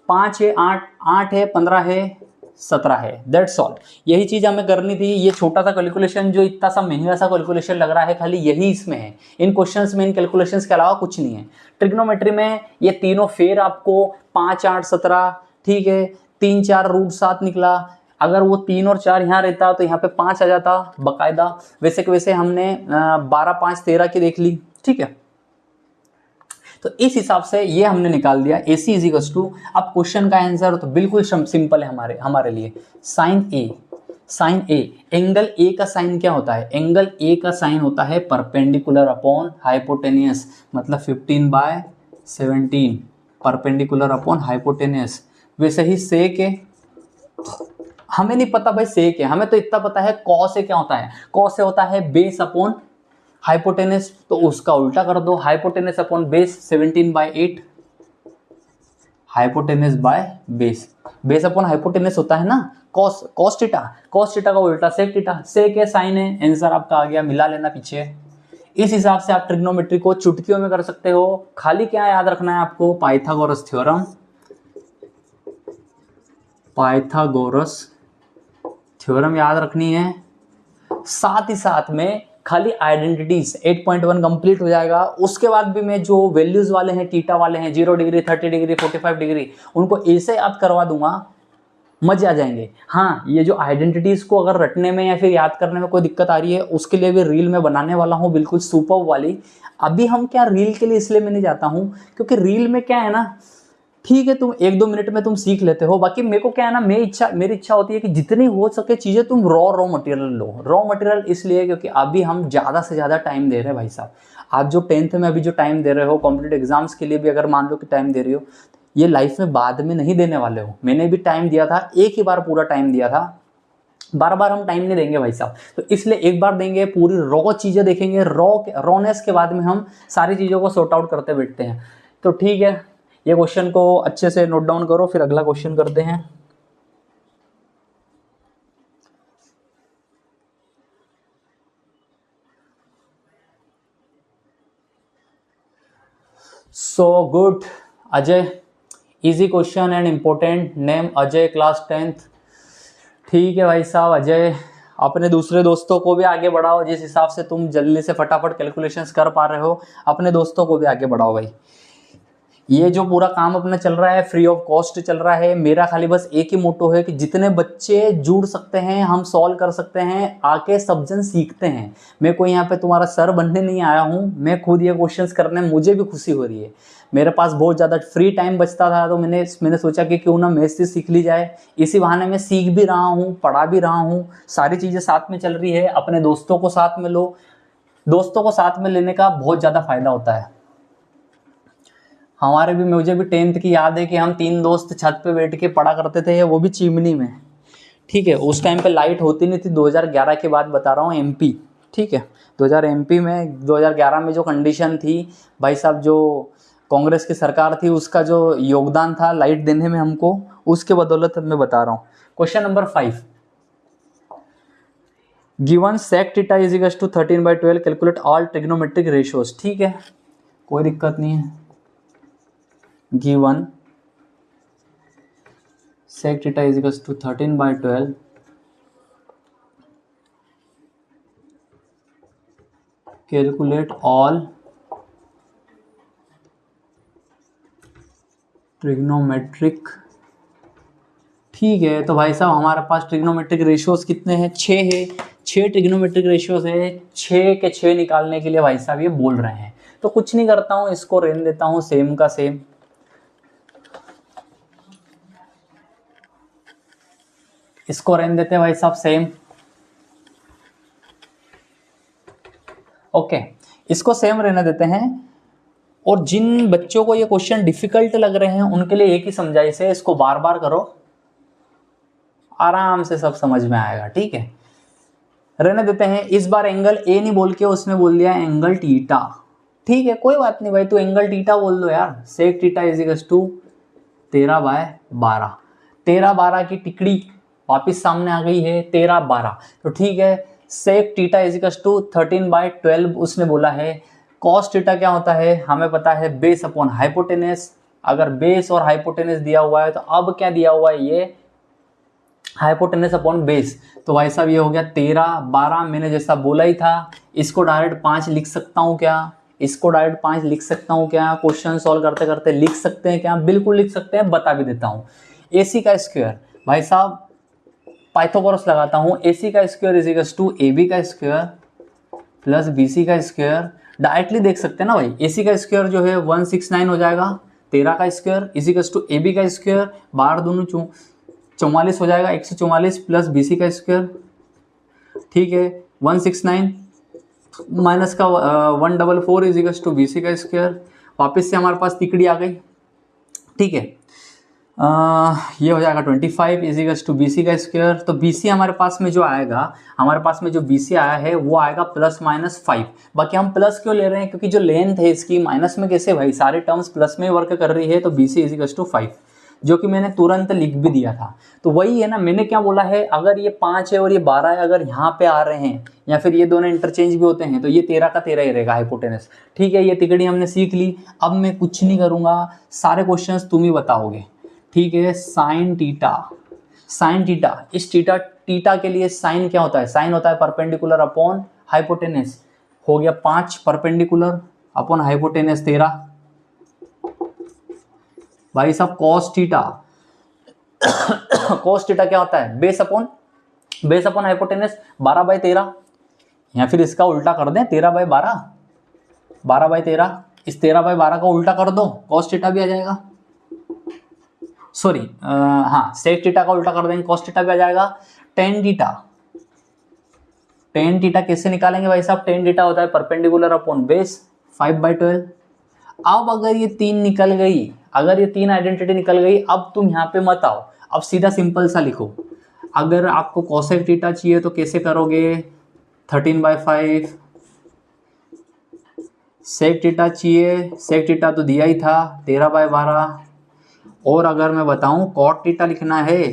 5 है 8, 8 है 15 है 17 है, दैट्स ऑल। यही चीज हमें करनी थी। ये छोटा सा कैलकुलेशन जो इतना सा महंगा सा कैलकुलेशन लग रहा है, खाली यही इसमें है, इन क्वेश्चंस में, इन कैलकुलेशंस के अलावा कुछ नहीं है। ट्रिग्नोमेट्री में ये तीनों फेर आपको 5 8 17, ठीक है, 3 4 √7 निकला, अगर वो 3 और 4 यहाँ रहता तो यहाँ पे 5 आ जाता बकायदा। वैसे के वैसे हमने 12 5 13 की देख ली। ठीक है, तो इस हिसाब से ये हमने निकाल दिया AC इज इक्वल्स टू, अब क्वेश्चन का आंसर तो बिल्कुल सिंपल है हमारे लिए, साइन A। एंगल A का साइन क्या होता है, एंगल A का साइन होता है परपेंडिकुलर अपॉन हाइपोटेनियस, मतलब 15/17 परपेंडिकुलर अपॉन हाइपोटेनियस। वैसे ही सेक है, हमें नहीं पता भाई सेक है, हमें तो इतना पता है कॉस ए क्या होता है, कॉस ए होता है बेस अपॉन हाइपोटेनस, तो उसका उल्टा कर दो, hypotenuse upon base 17/8, hypotenuse by base, base upon hypotenuse होता है ना कॉस थीटा का उल्टा सेक थीटा, सेक है साइन है, आंसर आपका आ गया, मिला लेना पीछे, इस हिसाब से आप ट्रिग्नोमेट्री को चुटकियों में कर सकते हो। खाली क्या याद रखना है आपको, पाइथागोरस थ्योरम, पाइथागोरस थ्योरम याद रखनी है। साथ ही साथ में खाली आइडेंटिटीज 8.1 कंप्लीट हो जाएगा। उसके बाद भी मैं जो वैल्यूज वाले हैं, थीटा वाले हैं, 0 डिग्री, 30 डिग्री, 45 डिग्री, उनको ऐसे याद करवा दूंगा, मजे आ जाएंगे। हाँ, ये जो आइडेंटिटीज को अगर रटने में या फिर याद करने में कोई दिक्कत आ रही है, उसके लिए भी रील में बनाने वाला हूँ, बिल्कुल सुपर वाली। अभी हम क्या रील के लिए इसलिए मैं नहीं जाता हूँ, क्योंकि रील में क्या है ना, ठीक है तुम 1-2 मिनट में तुम सीख लेते हो, बाकी मेरे को क्या है ना, मेरी इच्छा होती है कि जितनी हो सके चीजें तुम रॉ मटेरियल लो। रॉ मटेरियल इसलिए क्योंकि अभी हम ज्यादा से ज्यादा टाइम दे रहे हैं भाई साहब। आप जो 10th में अभी जो टाइम दे रहे हो कॉम्पिटेटिव एग्जाम्स के लिए भी, अगर मान लो कि टाइम दे रही हो, ये लाइफ में बाद में नहीं देने वाले हो। मैंने भी टाइम दिया था, एक ही बार पूरा टाइम दिया था, बार बार हम टाइम नहीं देंगे भाई साहब। तो इसलिए एक बार देंगे, पूरी रॉ चीजें देखेंगे, रॉनेस के बाद में हम सारी चीजों को सॉर्ट आउट करते बैठते हैं। तो ठीक है, ये क्वेश्चन को अच्छे से नोट डाउन करो, फिर अगला क्वेश्चन करते हैं। So good Ajay, easy question and important. Name Ajay, class 10th। ठीक है भाई साहब अजय, अपने दूसरे दोस्तों को भी आगे बढ़ाओ। जिस हिसाब से तुम जल्दी से फटाफट कैलकुलेशंस कर पा रहे हो, अपने दोस्तों को भी आगे बढ़ाओ भाई। ये जो पूरा काम अपना चल रहा है फ्री ऑफ कॉस्ट चल रहा है। मेरा खाली बस एक ही मोटो है कि जितने बच्चे जुड़ सकते हैं, हम सॉल्व कर सकते हैं, आके सब जन सीखते हैं। मैं कोई यहाँ पे तुम्हारा सर बनने नहीं आया हूँ, मैं खुद ये क्वेश्चंस करने में मुझे भी खुशी हो रही है। मेरे पास बहुत ज़्यादा फ्री टाइम बचता था, तो मैंने सोचा कि क्यों ना मैथ्स से सीख ली जाए। इसी बहाने मैं सीख भी रहा हूँ, पढ़ा भी रहा हूँ, सारी चीज़ें साथ में चल रही है। अपने दोस्तों को साथ में लो, दोस्तों को साथ में लेने का बहुत ज़्यादा फायदा होता है। हमारे भी, मुझे भी 10th की याद है कि हम 3 दोस्त छत पे बैठ के पढ़ा करते थे, वो भी चिमनी में। ठीक है, उस टाइम पे लाइट होती नहीं थी, 2011 के बाद बता रहा हूँ, एमपी। ठीक है, 2000 एमपी में 2011 में जो कंडीशन थी भाई साहब, जो कांग्रेस की सरकार थी, उसका जो योगदान था लाइट देने में हमको, उसके बदौलत मैं बता रहा हूँ। Question number 5, given sec theta is equal to 13/12, calculate all trigonometric ratios. ठीक है, कोई दिक्कत नहीं है। Given sec theta is equals to 13/12, calculate all trigonometric. ठीक है, तो भाई साहब हमारे पास ट्रिग्नोमेट्रिक रेशियोज कितने हैं? 6 है। 6 ट्रिग्नोमेट्रिक रेशियोज है। 6 के 6 निकालने के लिए भाई साहब ये बोल रहे हैं, तो कुछ नहीं करता हूँ, इसको रहने देता हूँ सेम का सेम। इसको रहने देते हैं भाई साहब सेम। ओके, इसको सेम रहने देते हैं। और जिन बच्चों को ये क्वेश्चन डिफिकल्ट लग रहे हैं, उनके लिए एक ही समझाइश है, इसको बार बार करो, आराम से सब समझ में आएगा। ठीक है, रहने देते हैं। इस बार एंगल ए नहीं बोल के उसने बोल दिया एंगल थीटा। ठीक है, कोई बात नहीं भाई, तू एंगल थीटा बोल दो यार। Sec theta is equal to 13/12। 13/12 की टिकड़ी वापिस सामने आ गई है, 13/12। तो ठीक है, sec theta is equal to 13/12 उसने बोला है। कॉस थीटा क्या होता है हमें पता है, बेस अपॉन हाइपोटेनस। अगर बेस और हाइपोटेनस दिया हुआ है, तो अब क्या दिया हुआ है, ये हाइपोटेनस अपॉन बेस। तो भाई साहब ये हो गया 13/12, मैंने जैसा बोला ही था। इसको डायरेक्ट 5 लिख सकता हूँ क्या? इसको डायरेक्ट 5 लिख सकता हूँ क्या? क्वेश्चन सॉल्व करते करते लिख सकते हैं क्या? बिल्कुल लिख सकते हैं, बता भी देता हूँ। AC का स्क्वायर भाई साहब, पाइथागोरस लगाता हूँ। AC का square is equal to AB का स्क्वायर प्लस BC का स्क्वायर। डायरेक्टली देख सकते हैं ना भाई, AC का स्क्वायर जो है 169 हो जाएगा, 13 का square is equal to AB का स्क्वायर, बाहर दोनों 44 हो जाएगा, 144 प्लस BC का स्क्वायर। ठीक है, 169 माइनस का 144 इज इक्वल टू BC का स्क्वायर। वापस से हमारे पास तिकड़ी आ गई। ठीक है, ये हो जाएगा 25 इज इक्वल टू BC का स्क्वायर। तो BC हमारे पास में जो आएगा, हमारे पास में जो BC आया है वो आएगा ±5। बाकी हम प्लस क्यों ले रहे हैं? क्योंकि जो लेंथ है इसकी माइनस में कैसे भाई, सारे टर्म्स प्लस में वर्क कर रही है, तो BC इज इक्वल टू 5। जो कि मैंने तुरंत लिख भी दिया था। तो वही है ना, मैंने क्या बोला है, अगर ये 5 है और ये 12 है, अगर यहाँ पे आ रहे हैं या फिर ये दोनों इंटरचेंज भी होते हैं तो ये 13 का 13 ही रहेगा हाइपोटेनस। ठीक है, ये तिकड़ी हमने सीख ली। अब मैं कुछ नहीं करूँगा, सारे क्वेश्चंस तुम ही बताओगे। ठीक है, साइन टीटा, साइन टीटा, इस टीटा टीटा के लिए साइन क्या होता है, साइन होता है परपेंडिकुलर अपॉन हाइपोटेनस। हो गया 5 परपेंडिकुलर अपॉन हाइपोटेनस 13। भाई साहब कॉस टीटा, कॉस टीटा क्या होता है, बेस अपॉन हाइपोटेनस 12/13, या फिर इसका उल्टा कर दें 13/12, 12/13, इस 13/12 का उल्टा कर दो, कॉस टीटा भी आ जाएगा। सॉरी, हाँ, सेक टीटा का उल्टा कर देंगे, कॉस टीटा भी आ जाएगा। टेन टीटा, टेन टीटा कैसे निकालेंगे भाई साहब, टेन टीटा होता है परपेंडिकुलर अपॉन बेस 5/12। अब अगर ये 3 निकल गई, अगर ये 3 आइडेंटिटी निकल गई, अब तुम यहाँ पे मत आओ, अब सीधा सिंपल सा लिखो। अगर आपको कोसेक टीटा चाहिए तो कैसे करोगे, 13/5। सेक टीटा चाहिए, सेक टीटा तो दिया ही था 13/12। और अगर मैं बताऊं कॉट टीटा लिखना है,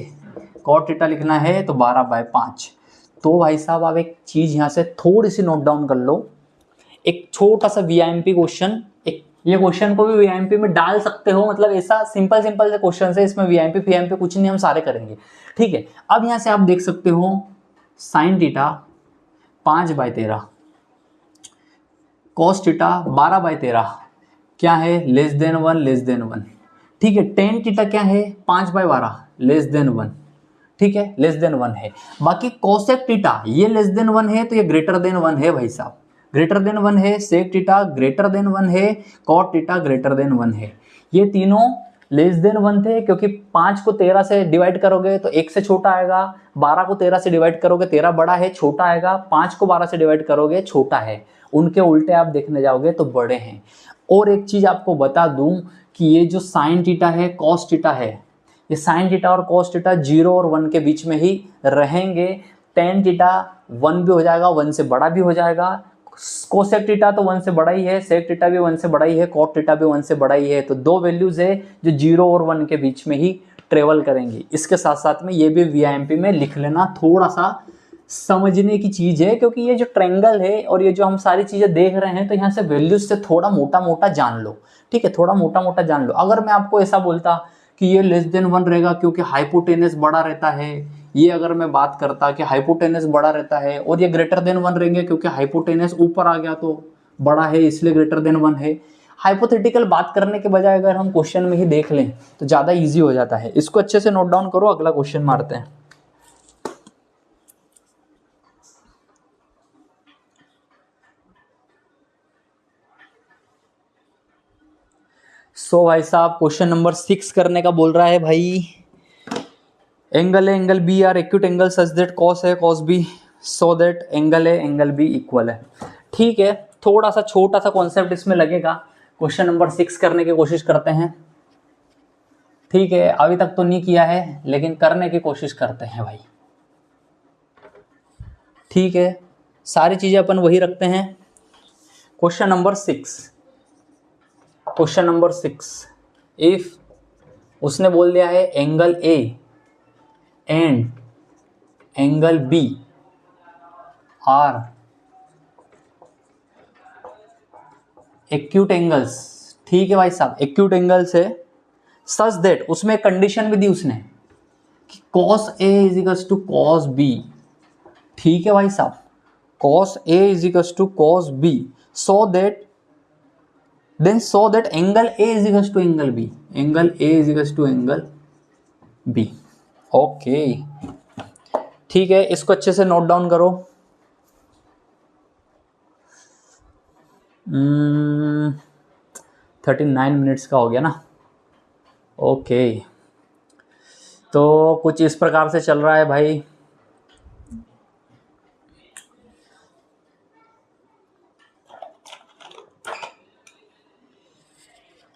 कॉट टीटा लिखना है तो 12/5। तो भाई साहब आप एक चीज़ यहाँ से थोड़ी सी नोट डाउन कर लो, एक छोटा सा वीआईएमपी क्वेश्चन, एक ये क्वेश्चन को भी वीआईएमपी में डाल सकते हो, मतलब ऐसा सिंपल से क्वेश्चन है, इसमें वीआईएमपी फीआईएमपी कुछ नहीं, हम सारे करेंगे। ठीक है, अब यहाँ से आप देख सकते हो साइन टीटा 5/13, कॉस टीटा 12/13 क्या है, लेस देन 1। ठीक है, टेन टीटा क्या है, 5/12 लेस देन 1। ठीक है, लेस देन 1 है। बाकी कोसेक टीटा ये लेस देन 1 है तो ये ग्रेटर देन 1 है भाई साहब, ग्रेटर देन 1 है। सेक टीटा ग्रेटर देन 1 है, कॉट टीटा ग्रेटर देन 1 है। ये तीनों लेस देन 1 थे, क्योंकि 5 को 13 से डिवाइड करोगे तो 1 से छोटा आएगा, 12 को 13 से डिवाइड करोगे 13 बड़ा है, छोटा आएगा, 5 को 12 से डिवाइड करोगे छोटा है। उनके उल्टे आप देखने जाओगे तो बड़े हैं। और एक चीज आपको बता दूं कि ये जो साइन टीटा है, कॉस टीटा है, ये साइन टीटा और कॉस टीटा 0 और 1 के बीच में ही रहेंगे। टेन टीटा 1 भी हो जाएगा, 1 से बड़ा भी हो जाएगा। कोसेक टीटा तो 1 से बड़ा ही है, सेक टीटा भी 1 से बड़ा ही है, कॉट टीटा भी 1 से बड़ा ही है। तो दो वैल्यूज है जो 0 और 1 के बीच में ही ट्रेवल करेंगी। इसके साथ साथ में ये भी वीआईएमपी में लिख लेना, थोड़ा सा समझने की चीज है, क्योंकि ये जो ट्रायंगल है और ये जो हम सारी चीजें देख रहे हैं, तो यहाँ से वैल्यूज से थोड़ा मोटा मोटा जान लो। ठीक है, थोड़ा मोटा मोटा जान लो। अगर मैं आपको ऐसा बोलता कि ये लेस देन 1 रहेगा क्योंकि हाइपोटेनस बड़ा रहता है, ये अगर मैं बात करता कि हाइपोटेनस बड़ा रहता है, और ये ग्रेटर देन 1 रहेंगे क्योंकि हाइपोटेनस ऊपर आ गया तो बड़ा है इसलिए ग्रेटर देन 1 है। हाइपोथेटिकल बात करने के बजाय अगर हम क्वेश्चन में ही देख लें तो ज़्यादा ईजी हो जाता है। इसको अच्छे से नोट डाउन करो, अगला क्वेश्चन मारते हैं। सो भाई साहब क्वेश्चन नंबर 6 करने का बोल रहा है भाई। एंगल है, angle B are acute angle such that cos है cos B so that angle है एंगल बी इक्वल है। ठीक है, थोड़ा सा छोटा सा कॉन्सेप्ट इसमें लगेगा। क्वेश्चन नंबर 6 करने की कोशिश करते हैं। ठीक है, अभी तक तो नहीं किया है लेकिन करने की कोशिश करते हैं भाई। ठीक है, सारी चीजें अपन वही रखते हैं। Question number 6, question number 6, if उसने बोल दिया है angle A and angle B are acute angles. ठीक है भाई साहब, एक्यूट एंगल्स है सच दैट, उसमें कंडीशन भी दी उसने कि cos A is equals to cos B. ठीक है भाई साहब, cos A is equals to cos B so that then so that angle A is equals to angle B, angle A is equals to angle B। Okay, ठीक है, इसको अच्छे से note down करो। 39 मिनट्स का हो गया ना। ओके, तो कुछ इस प्रकार से चल रहा है भाई।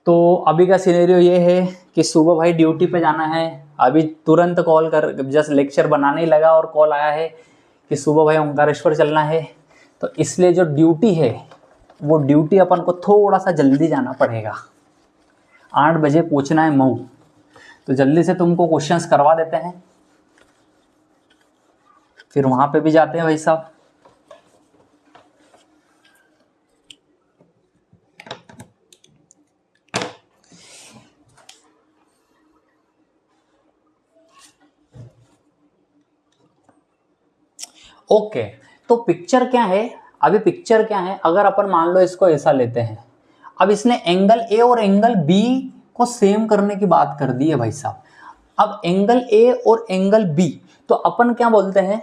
तो अभी का सिनेरियो ये है कि सुबह भाई ड्यूटी पे जाना है। अभी तुरंत कॉल कर, जस्ट लेक्चर बनाने ही लगा और कॉल आया है कि सुबह भाई ओंकारेश्वर चलना है। तो इसलिए जो ड्यूटी है वो ड्यूटी अपन को थोड़ा सा जल्दी जाना पड़ेगा। 8 बजे पहुंचना है मऊ। तो जल्दी से तुमको क्वेश्चंस करवा देते हैं, फिर वहां पे भी जाते हैं भाई साहब। ओके, तो पिक्चर क्या है, अभी पिक्चर क्या है, अगर अपन मान लो इसको ऐसा लेते हैं, अब इसने एंगल ए और एंगल बी को सेम करने की बात कर दी है भाई साहब। अब एंगल ए और एंगल बी, तो अपन क्या बोलते हैं,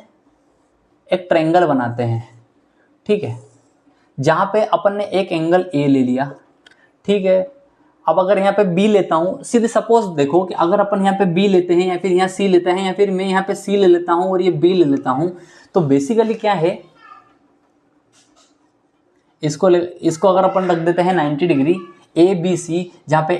एक ट्रायंगल बनाते हैं, ठीक है, जहां पे अपन ने एक एंगल ए ले लिया, ठीक है। अब अगर यहाँ पे बी लेता हूं, सीधे सपोज देखो कि अगर अपन यहाँ पे बी लेते हैं या फिर यहाँ सी लेते हैं या फिर मैं यहाँ पे सी ले लेता हूं और ये बी ले लेता हूं, तो बेसिकली क्या है, इसको अगर अपन रख देते हैं 90 डिग्री ए बी सी, जहाँ पे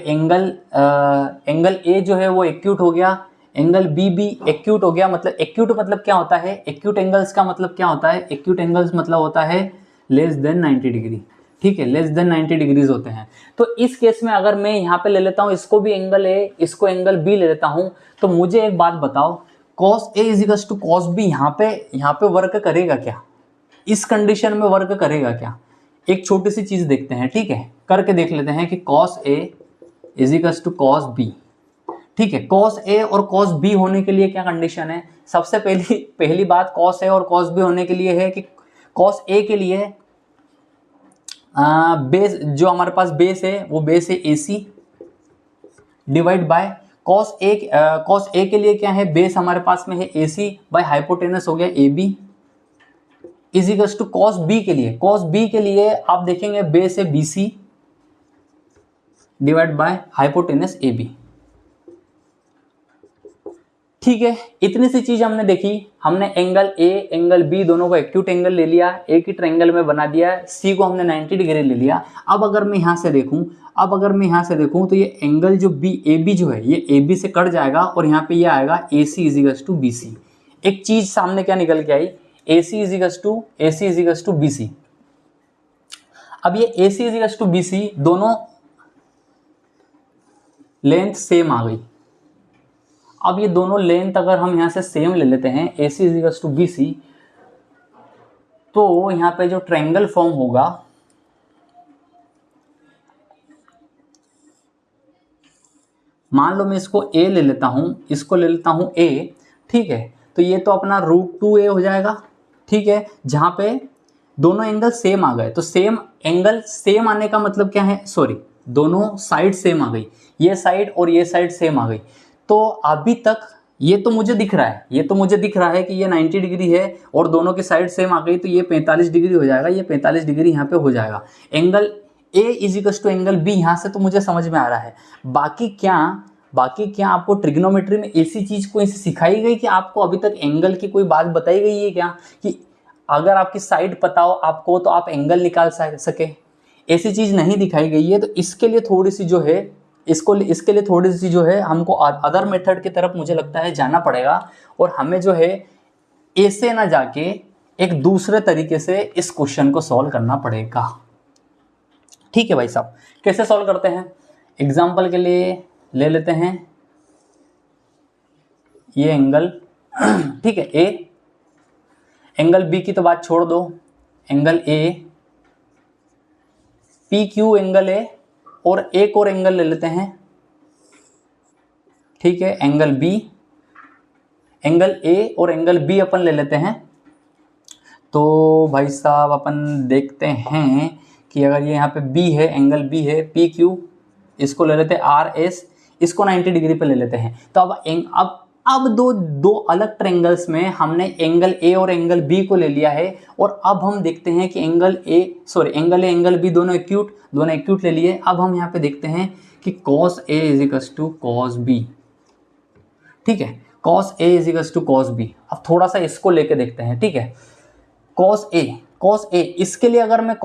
एंगल ए जो है वो एक्यूट हो गया, एंगल बी भी एक्यूट हो गया। मतलब एक्यूट मतलब क्या होता है, एक्यूट एंगल्स का मतलब क्या होता है, एक्यूट एंगल्स मतलब होता है लेस देन 90 डिग्री, ठीक है, लेस देन 90 डिग्रीज होते हैं। तो इस केस में अगर मैं यहाँ पे ले लेता हूँ इसको भी एंगल ए, इसको एंगल बी ले लेता हूँ, तो मुझे एक बात बताओ, cos A is equals to cos B यहाँ पे वर्क करेगा क्या, इस कंडीशन में वर्क करेगा क्या? एक छोटी सी चीज देखते हैं, ठीक है, करके देख लेते हैं कि cos A is equals to cos B, ठीक है। cos A और cos B होने के लिए क्या कंडीशन है? सबसे पहली बात cos A और cos B होने के लिए है कि cos A के लिए बेस, जो हमारे पास बेस है वो बेस है AC divide by cos A के लिए क्या है, बेस हमारे पास में है AC बाय हाइपोटेनस हो गया AB is equals to cos B के लिए, cos B के लिए आप देखेंगे बेस है BC divide by hypotenuse AB, ठीक है। इतनी सी चीज हमने देखी, हमने एंगल A एंगल B दोनों को एक्यूट एंगल ले लिया, एक ही ट्रायंगल में बना दिया, C को हमने 90 डिग्री ले लिया। अब अगर मैं यहां से देखूं तो ये एंगल जो AB जो है ये AB से कट जाएगा और यहाँ पे ये आएगा AC इजिकल्स टू BC। एक चीज सामने क्या निकल के आई, AC इजिकल्स टू BC। अब ये AC इजिकल्स टू BC दोनों लेंथ सेम आ गई। अब ये दोनों लेंथ अगर हम यहां से सेम ले लेते हैं AC इजिकल्स टू BC, तो यहां पे जो ट्रायंगल फॉर्म होगा, मान लो मैं इसको A ले लेता हूं, इसको ले लेता हूं A, ठीक है, तो ये तो अपना √2A हो जाएगा, ठीक है, जहां पे दोनों एंगल सेम आ गए। तो सेम एंगल सेम आने का मतलब क्या है, सॉरी, दोनों साइड सेम आ गई, ये साइड और ये साइड सेम आ गई। तो अभी तक ये तो मुझे दिख रहा है, कि ये 90 डिग्री है और दोनों की साइड सेम आ गई, तो ये 45 डिग्री हो जाएगा, ये 45 डिग्री यहाँ पे हो जाएगा। Angle A is equals to angle B यहाँ से तो मुझे समझ में आ रहा है। बाकी क्या आपको ट्रिग्नोमेट्री में ऐसी चीज कोई सिखाई गई कि आपको अभी तक एंगल की कोई बात बताई गई है क्या, कि अगर आपकी साइड पता हो आपको तो आप एंगल निकाल सके? ऐसी चीज नहीं दिखाई गई है। तो इसके लिए थोड़ी सी जो है हमको अदर मेथड की तरफ मुझे लगता है जाना पड़ेगा, और हमें जो है ऐसे ना जाके एक दूसरे तरीके से इस क्वेश्चन को सॉल्व करना पड़ेगा, ठीक है भाई साहब। कैसे सॉल्व करते हैं, एग्जाम्पल के लिए ले लेते हैं ये एंगल, ठीक है, A, एंगल B की तो बात छोड़ दो, एंगल A, PQ एंगल है, और एक और एंगल ले लेते हैं, ठीक है, एंगल B, एंगल A और एंगल B अपन ले लेते हैं। तो भाई साहब अपन देखते हैं कि अगर ये यहाँ पे B है, एंगल B है, PQ, इसको ले लेते हैं RS, इसको 90 डिग्री पे ले लेते हैं। तो अब दो अलग ट्रायंगल्स में हमने एंगल A और एंगल B को ले लिया है, और अब हम देखते हैं कि एंगल A एंगल B दोनों एक्यूट ले लिए। अब हम यहाँ पे देखते हैं कि cos A is equals to cos B, ठीक है, cos A is equals to cos B। अब थोड़ा सा इसको लेके देखते हैं, ठीक है, cos A, इसके लिए अगर मैं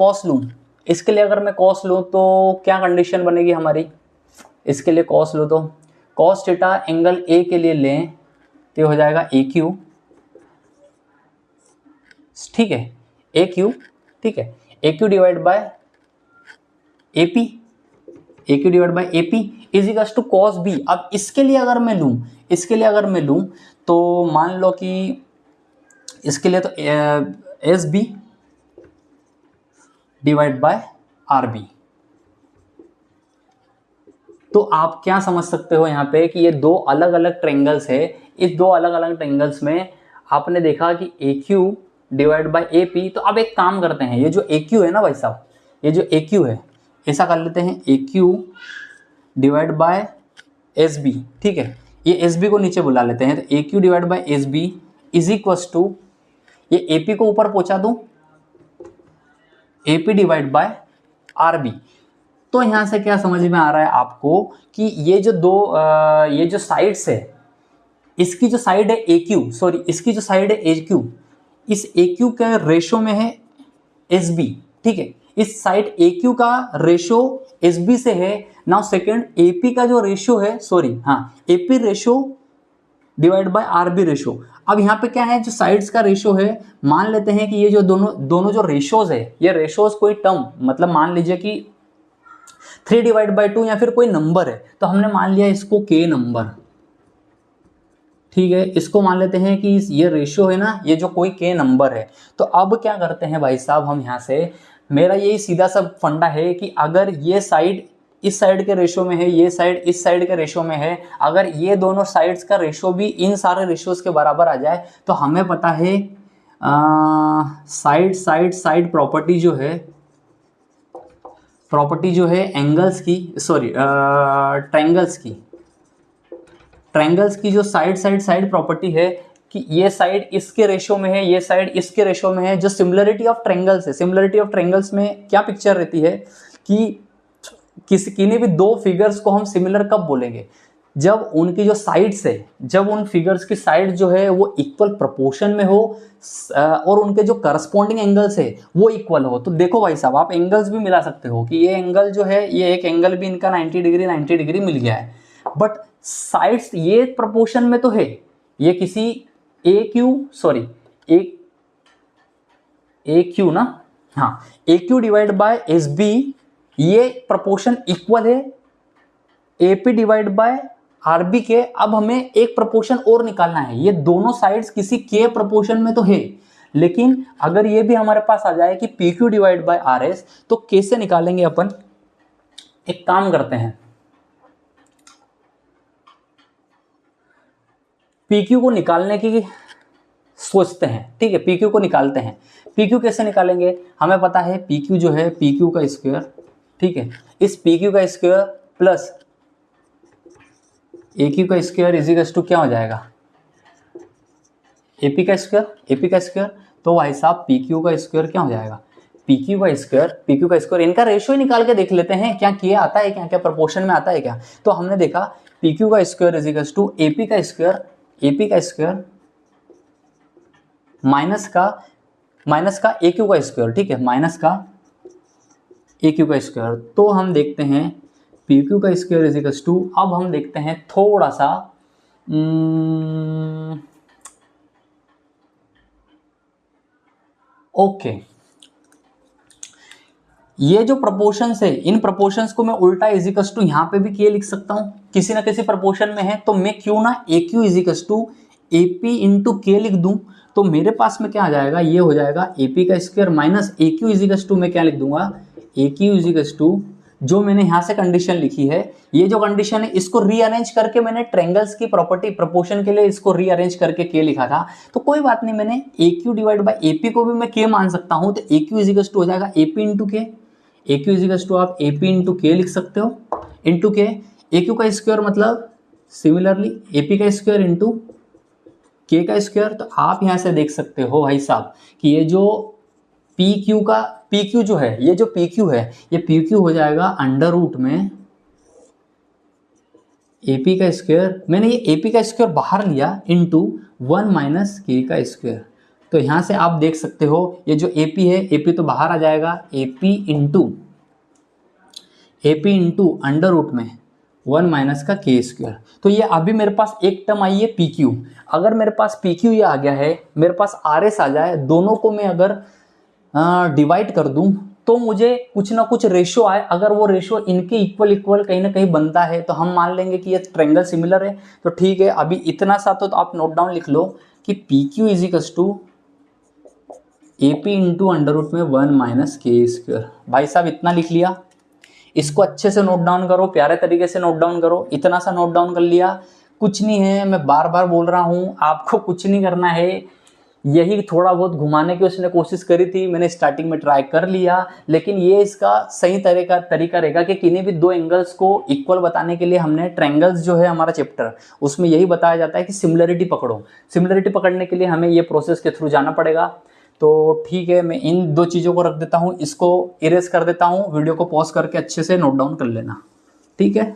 cos लूँ तो क्या कंडीशन बनेगी हमारी, इसके लिए cos लो तो cos थीटा एंगल A के लिए लें तो हो जाएगा AQ, ठीक है, AQ, ठीक है, AQ divide by AP, A Q divide by A P is equal to cos B. अब इसके लिए अगर मैं लूँ तो मान लो कि इसके लिए तो S B divide by R B. तो आप क्या समझ सकते हो यहाँ पे कि ये दो अलग अलग ट्रेंगल्स है। इस दो अलग अलग ट्रेंगल्स में आपने देखा कि A Q divide by A P. तो अब एक काम करते हैं, ये जो ए क्यू है ना भाई साहब, ये जो ए क्यू है ऐसा कर लेते हैं, A Q divide by S B. ठीक है, ये एस बी को नीचे बुला लेते हैं, तो A Q divide by S B is equal to, ये ए पी को ऊपर पहुंचा दूं, A P divide by R B. तो यहां से क्या समझ में आ रहा है आपको कि ये जो दो ये जो साइड्स है, इसकी जो साइड है ए क्यू, सॉरी इसकी जो साइड है ए क्यू, इस ए क्यू के रेशो में है एस बी। ठीक है, इस साइड ए क्यू का रेशो एस बी से है। नाउ सेकेंड ए पी का जो रेशो है, सॉरी हाँ, A P ratio divide by R B ratio. अब यहाँ पे क्या है, जो साइड्स का रेशो है, मान लेते हैं कि ये जो दोनों जो रेशोज है, ये रेशोज कोई टर्म, मतलब मान लीजिए कि 3 डिवाइड बाई 2 या फिर कोई नंबर है, तो हमने मान लिया इसको के नंबर। ठीक है, इसको मान लेते हैं कि ये रेशियो है ना, ये जो कोई के नंबर है। तो अब क्या करते हैं भाई साहब, हम यहाँ से, मेरा यही सीधा सा फंडा है कि अगर ये साइड इस साइड के रेशियो में है, ये साइड इस साइड के रेशियो में है, अगर ये दोनों साइड्स का रेशियो भी इन सारे रेशियोज के बराबर आ जाए, तो हमें पता है साइड प्रॉपर्टी जो है एंगल्स की, सॉरी ट्रायंगल्स की जो साइड प्रॉपर्टी है कि ये साइड इसके रेशियो में है, ये साइड इसके रेशियो में है। जो सिमिलरिटी ऑफ ट्रायंगल्स है, सिमिलरिटी ऑफ ट्रायंगल्स में क्या पिक्चर रहती है कि किन्हीं भी दो फिगर्स को हम सिमिलर कब बोलेंगे, जब उनकी जो साइड्स है, जब उन फिगर्स की साइड जो है वो इक्वल प्रोपोर्शन में हो और उनके जो करस्पॉन्डिंग एंगल्स है वो इक्वल हो। तो देखो भाई साहब, आप एंगल्स भी मिला सकते हो कि ये एंगल जो है, ये एक एंगल भी इनका 90 डिग्री मिल गया है, बट साइड्स ये प्रोपोर्शन में तो है, ये किसी ए क्यू ना, हाँ, A Q divide by S B, ये प्रोपोर्शन इक्वल है A P divide by R B के। अब हमें एक प्रोपोर्शन और निकालना है, ये दोनों साइड्स किसी के प्रोपोर्शन में तो है, लेकिन अगर ये भी हमारे पास आ जाए कि P Q divide by R S, तो कैसे निकालेंगे अपन, एक काम करते हैं, पी क्यू को निकालने की सोचते हैं। ठीक है, पी क्यू को निकालते हैं। पी क्यू कैसे निकालेंगे, हमें पता है पी क्यू जो है पी क्यू का स्क्वायर, ठीक है, इस पी क्यू का स्क्वायर प्लस ए क्यू का स्क्वायर इज इक्वल टू क्या हो जाएगा, ए पी का स्क्वायर। तो भाई साहब पी क्यू का स्क्वायर क्या हो जाएगा, पी क्यू का स्क्वायर, इनका रेशियो ही निकाल के देख लेते हैं, क्या किया आता है, क्या क्या प्रोपोर्शन में आता है क्या। तो हमने देखा पी क्यू का square is equal to A P का स्क्वायर माइनस का ए क्यू का स्क्वायर। ठीक है, माइनस का ए क्यू का स्क्वायर। तो हम देखते हैं पी क्यू का स्क्वायर इज इक्वल टू, अब हम देखते हैं थोड़ा सा ओके, ये जो प्रोपोर्शंस है, इन प्रोपोर्शंस को मैं उल्टा इज इक्वल टू यहाँ पे भी के लिख सकता हूँ, किसी ना किसी प्रोपोर्शन में है, तो मैं क्यों ना A Q is equal to A P into K लिख दूं। तो मेरे पास में क्या आ जाएगा, ये हो जाएगा ए पी का square minus A Q is equal to, मैं क्या लिख दूंगा, A Q is equal to, जो मैंने यहाँ से कंडीशन लिखी है, ये जो कंडीशन है इसको रीअरेंज करके मैंने ट्रायंगल्स की प्रॉपर्टी प्रोपोर्शन के लिए इसको रीअरेंज करके के लिखा था। तो कोई बात नहीं, मैंने A Q divide by A P को भी मैं के मान सकता हूँ, तो A Q is equal to हो जाएगा A P into K, A Q is equal to आप ए पी इंटू के लिख सकते हो, इंटू के, ए क्यू का स्क्वायर मतलब सिमिलरली ए पी का स्क्वायर इंटू के का स्क्वायर। तो आप यहाँ से देख सकते हो भाई साहब कि ये जो पी क्यू जो है, ये जो पी क्यू है, ये पी क्यू हो जाएगा अंडर रूट में ए पी का स्क्वायर, मैंने ये ए पी का स्क्वायर बाहर लिया इंटू 1 माइनस के का स्क्वायर। तो यहाँ से आप देख सकते हो ये जो ए पी है, ए पी तो बाहर आ जाएगा, A P into under root में 1 माइनस का के स्क्वायर। तो ये अभी मेरे पास एक टर्म आई है पी क्यू, अगर मेरे पास पी क्यू ये आ गया है, मेरे पास आर एस आ जाए, दोनों को मैं अगर डिवाइड कर दूं तो मुझे कुछ ना कुछ रेशो आए, अगर वो रेशो इनके इक्वल इक्वल कहीं ना कहीं बनता है तो हम मान लेंगे कि ये ट्रायंगल सिमिलर है। तो ठीक है, अभी इतना सा तो आप नोट डाउन लिख लो कि P Q is equal to A P into under root में 1 माइनस के स्क्वायर। भाई साहब इतना लिख लिया, इसको अच्छे से नोट डाउन करो, प्यारे तरीके से नोट डाउन करो। इतना सा नोट डाउन कर लिया, कुछ नहीं है, मैं बार बार बोल रहा हूँ, आपको कुछ नहीं करना है, यही थोड़ा बहुत घुमाने की उसने कोशिश करी थी, मैंने स्टार्टिंग में ट्राई कर लिया, लेकिन ये इसका सही तरीका रहेगा कि किन्हीं भी दो एंगल्स को इक्वल बताने के लिए हमने ट्रायंगल्स जो है हमारा चैप्टर, उसमें यही बताया जाता है कि सिमिलरिटी पकड़ो। सिमिलरिटी पकड़ने के लिए हमें ये प्रोसेस के थ्रू जाना पड़ेगा। तो ठीक है, मैं इन दो चीज़ों को रख देता हूँ, इसको इरेज कर देता हूँ, वीडियो को पॉज करके अच्छे से नोट डाउन कर लेना। ठीक है,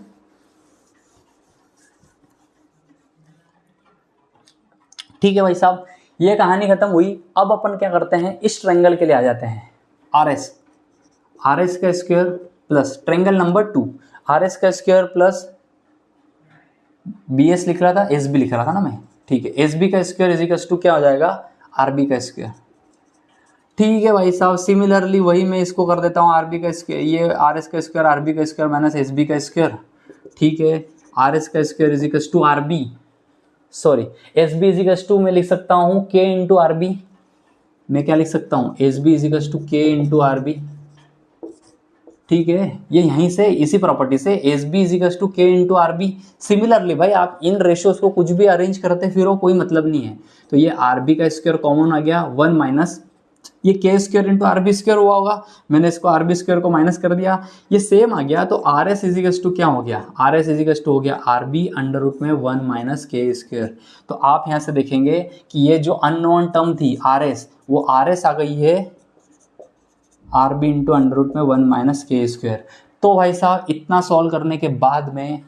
ठीक है भाई साहब, ये कहानी खत्म हुई। अब अपन क्या करते हैं, इस ट्रायंगल के लिए आ जाते हैं। आर एस का square plus triangle number 2 are S का स्क्वायर प्लस बी एस लिख रहा था, एस बी लिख रहा था ना मैं। ठीक है, एस बी का स्क्वायर इज इक्वल टू क्या हो जाएगा, आर बी का स्क्वायर। ठीक है भाई साहब, सिमिलरली वही मैं इसको कर देता हूँ, आर बी का स्क्वायर, ये आर एस का स्क्वायर आर बी का स्क्वायर माइनस एस बी का स्क्वायर। ठीक है, आर एस का square is equal to R B, sorry S B is equal to मैं लिख सकता हूँ के इंटू आर बी। मैं क्या लिख सकता हूँ, S B is equal to K into R B. ठीक है, ये यहीं से इसी प्रॉपर्टी से S B is equal to K into R B. Similarly भाई आप इन रेशियोज को कुछ भी अरेंज करते फिर वो कोई मतलब नहीं है। तो ये आर बी का स्क्वायर कॉमन आ गया, 1 माइनस ये K square into R B square हुआ होगा, मैंने इसको आर बी स्क्वायर को माइनस कर दिया, ये सेम आ गया। तो आर एस इजिकल्स टू क्या हो गया, आर एस इजिकल्स टू हो गया आर बी अंडर रूट में 1 माइनस के स्क्वायर। तो आप यहाँ से देखेंगे कि ये जो अननोन टर्म थी आर एस, वो आर एस आ गई है R B into under root में 1 माइनस के स्क्वायर। तो भाई साहब इतना सॉल्व करने के बाद में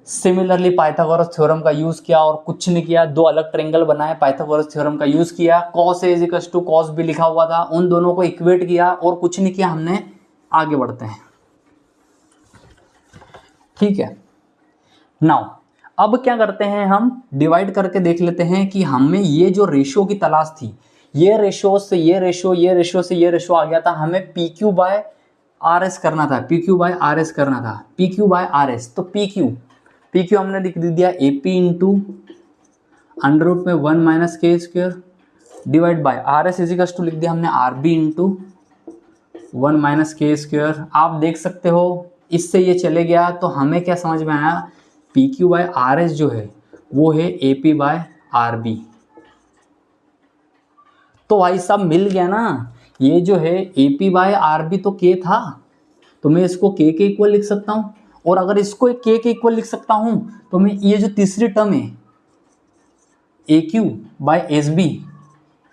सिमिलरली पाइथागोरस थ्योरम का यूज किया और कुछ नहीं किया, दो अलग ट्रायंगल बनाए, पाइथागोरस थ्योरम का यूज किया, cos A is to cos B लिखा हुआ था, उन दोनों को इक्वेट किया और कुछ नहीं किया हमने। आगे बढ़ते हैं, ठीक है। नाउ अब क्या करते हैं, हम डिवाइड करके देख लेते हैं कि हमें ये जो रेशियो की तलाश थी, ये रेशियो से ये रेशियो, ये रेशियो से ये रेशियो आ गया था, हमें P Q by R S करना था, P Q by R S करना था, P Q by R S. तो पी क्यू हमने लिख दिया A P into under root में 1 minus K square divide by R S equals to लिख दिया हमने R B into 1 minus K square. आप देख सकते हो इससे ये चले गया, तो हमें क्या समझ में आया, P Q by R S जो है वो है A P by R B. तो भाई साहब मिल गया ना, ये जो है A P by R B तो के था, तो मैं इसको के इक्वल लिख सकता हूँ, और अगर इसको एक के इक्वल लिख सकता हूं तो मैं ये जो तीसरी टर्म है ए क्यू बाय एस बी,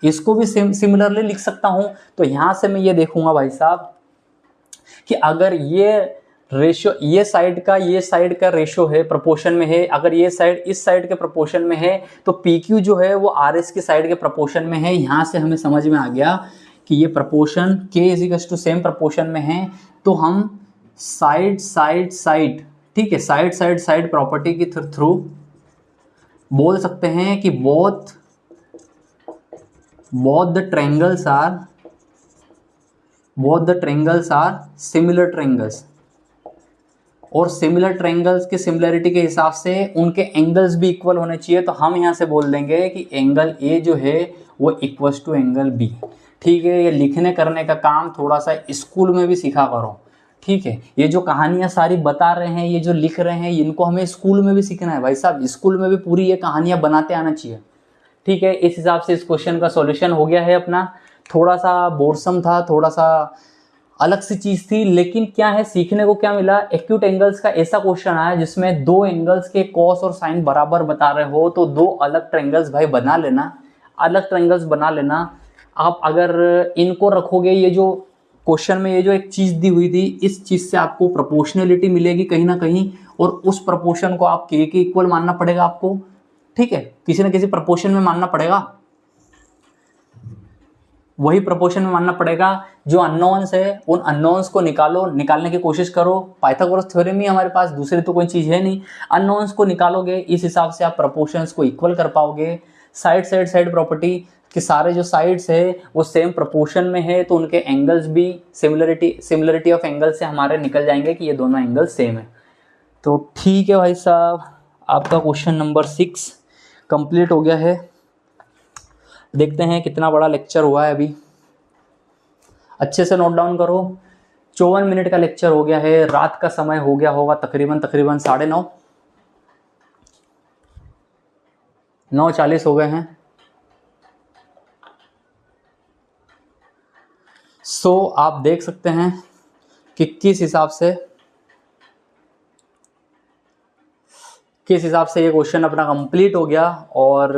इसको भी सिमिलरली लिख सकता हूं। तो यहां से मैं ये देखूंगा भाई साहब कि अगर ये रेशियो ये साइड का रेशियो है, प्रोपोर्शन में है, अगर ये साइड इस साइड के प्रोपोर्शन में है, तो पी क्यू जो है वो आर एस की साइड के प्रोपोर्शन में है। यहां से हमें समझ में आ गया कि ये proportion K is equal to same proportion में है। तो हम साइड, ठीक है, साइड प्रॉपर्टी के थ्रू बोल सकते हैं कि both the triangles are similar triangles, और सिमिलर ट्रायंगल्स के सिमिलरिटी के हिसाब से उनके एंगल्स भी इक्वल होने चाहिए। तो हम यहां से बोल देंगे कि एंगल ए जो है वो इक्वल्स टू एंगल बी। ठीक है, ये लिखने करने का काम थोड़ा सा स्कूल में भी सीखा करो। ठीक है, ये जो कहानियां सारी बता रहे हैं, ये जो लिख रहे हैं, इनको हमें स्कूल में भी सीखना है भाई साहब, स्कूल में भी पूरी ये कहानियां बनाते आना चाहिए। ठीक है, इस हिसाब से इस क्वेश्चन का सॉल्यूशन हो गया है अपना। थोड़ा सा बोरसम था, थोड़ा सा अलग सी चीज थी, लेकिन क्या है, सीखने को क्या मिला, एक्यूट एंगल्स का ऐसा क्वेश्चन आया जिसमें दो एंगल्स के कॉस और साइन बराबर बता रहे हो, तो दो अलग ट्रायंगल्स भाई बना लेना, अलग ट्रायंगल्स बना लेना। आप अगर इनको रखोगे, ये जो क्वेश्चन में ये जो एक चीज दी हुई थी, इस चीज से आपको प्रोपोर्शनलिटी मिलेगी कहीं ना कहीं, और उस प्रोपोर्शन को आप के इक्वल मानना पड़ेगा आपको। ठीक है, किसी ना किसी प्रोपोर्शन में मानना पड़ेगा, वही प्रोपोर्शन में मानना पड़ेगा। जो अननोन्स है उन अननोन्स को निकालने की कोशिश करो। पाइथागोरस थ्योरम ही हमारे पास, दूसरी तो कोई चीज है नहीं। अननोन्स को निकालोगे, इस हिसाब से आप प्रोपोर्शंस को इक्वल कर पाओगे। साइड प्रॉपर्टी कि सारे जो साइड्स है वो सेम प्रोपोर्शन में है, तो उनके एंगल्स भी सिमिलरिटी ऑफ एंगल से हमारे निकल जाएंगे कि ये दोनों एंगल सेम है। तो ठीक है भाई साहब, आपका क्वेश्चन नंबर 6 कंप्लीट हो गया है। देखते हैं कितना बड़ा लेक्चर हुआ है अभी, अच्छे से नोट डाउन करो। 54 मिनट का लेक्चर हो गया है, रात का समय हो गया होगा तकरीबन 9:30, 9:40 हो गए हैं। सो आप देख सकते हैं कि किस हिसाब से ये क्वेश्चन अपना कंप्लीट हो गया। और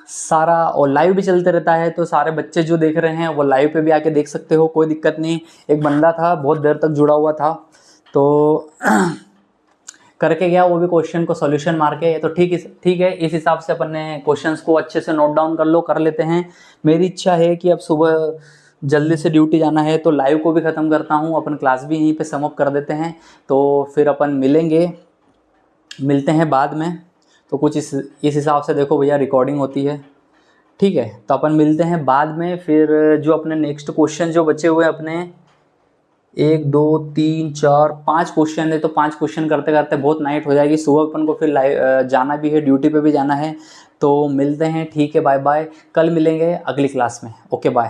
सारा और लाइव भी चलते रहता है, तो सारे बच्चे जो देख रहे हैं वो लाइव पे भी आके देख सकते हो, कोई दिक्कत नहीं। एक बंदा था बहुत देर तक जुड़ा हुआ था, तो करके गया वो भी क्वेश्चन को सॉल्यूशन मार के। तो ठीक है, इस हिसाब से अपन ने क्वेश्चंस को अच्छे से नोट डाउन कर लेते हैं। मेरी इच्छा है कि अब सुबह जल्दी से ड्यूटी जाना है, तो लाइव को भी ख़त्म करता हूँ, अपन क्लास भी यहीं पे समअप कर देते हैं। तो फिर अपन मिलते हैं बाद में। तो कुछ इस हिसाब से देखो भैया, रिकॉर्डिंग होती है, ठीक है। तो अपन मिलते हैं बाद में। फिर जो अपने नेक्स्ट क्वेश्चन जो बचे हुए अपने 1 2 3 4 5 क्वेश्चन है, तो 5 क्वेश्चन करते करते बहुत नाइट हो जाएगी। सुबह अपन को फिर लाइव जाना भी है, ड्यूटी पे भी जाना है। तो मिलते हैं, ठीक है, बाय बाय। कल मिलेंगे अगली क्लास में। Okay bye.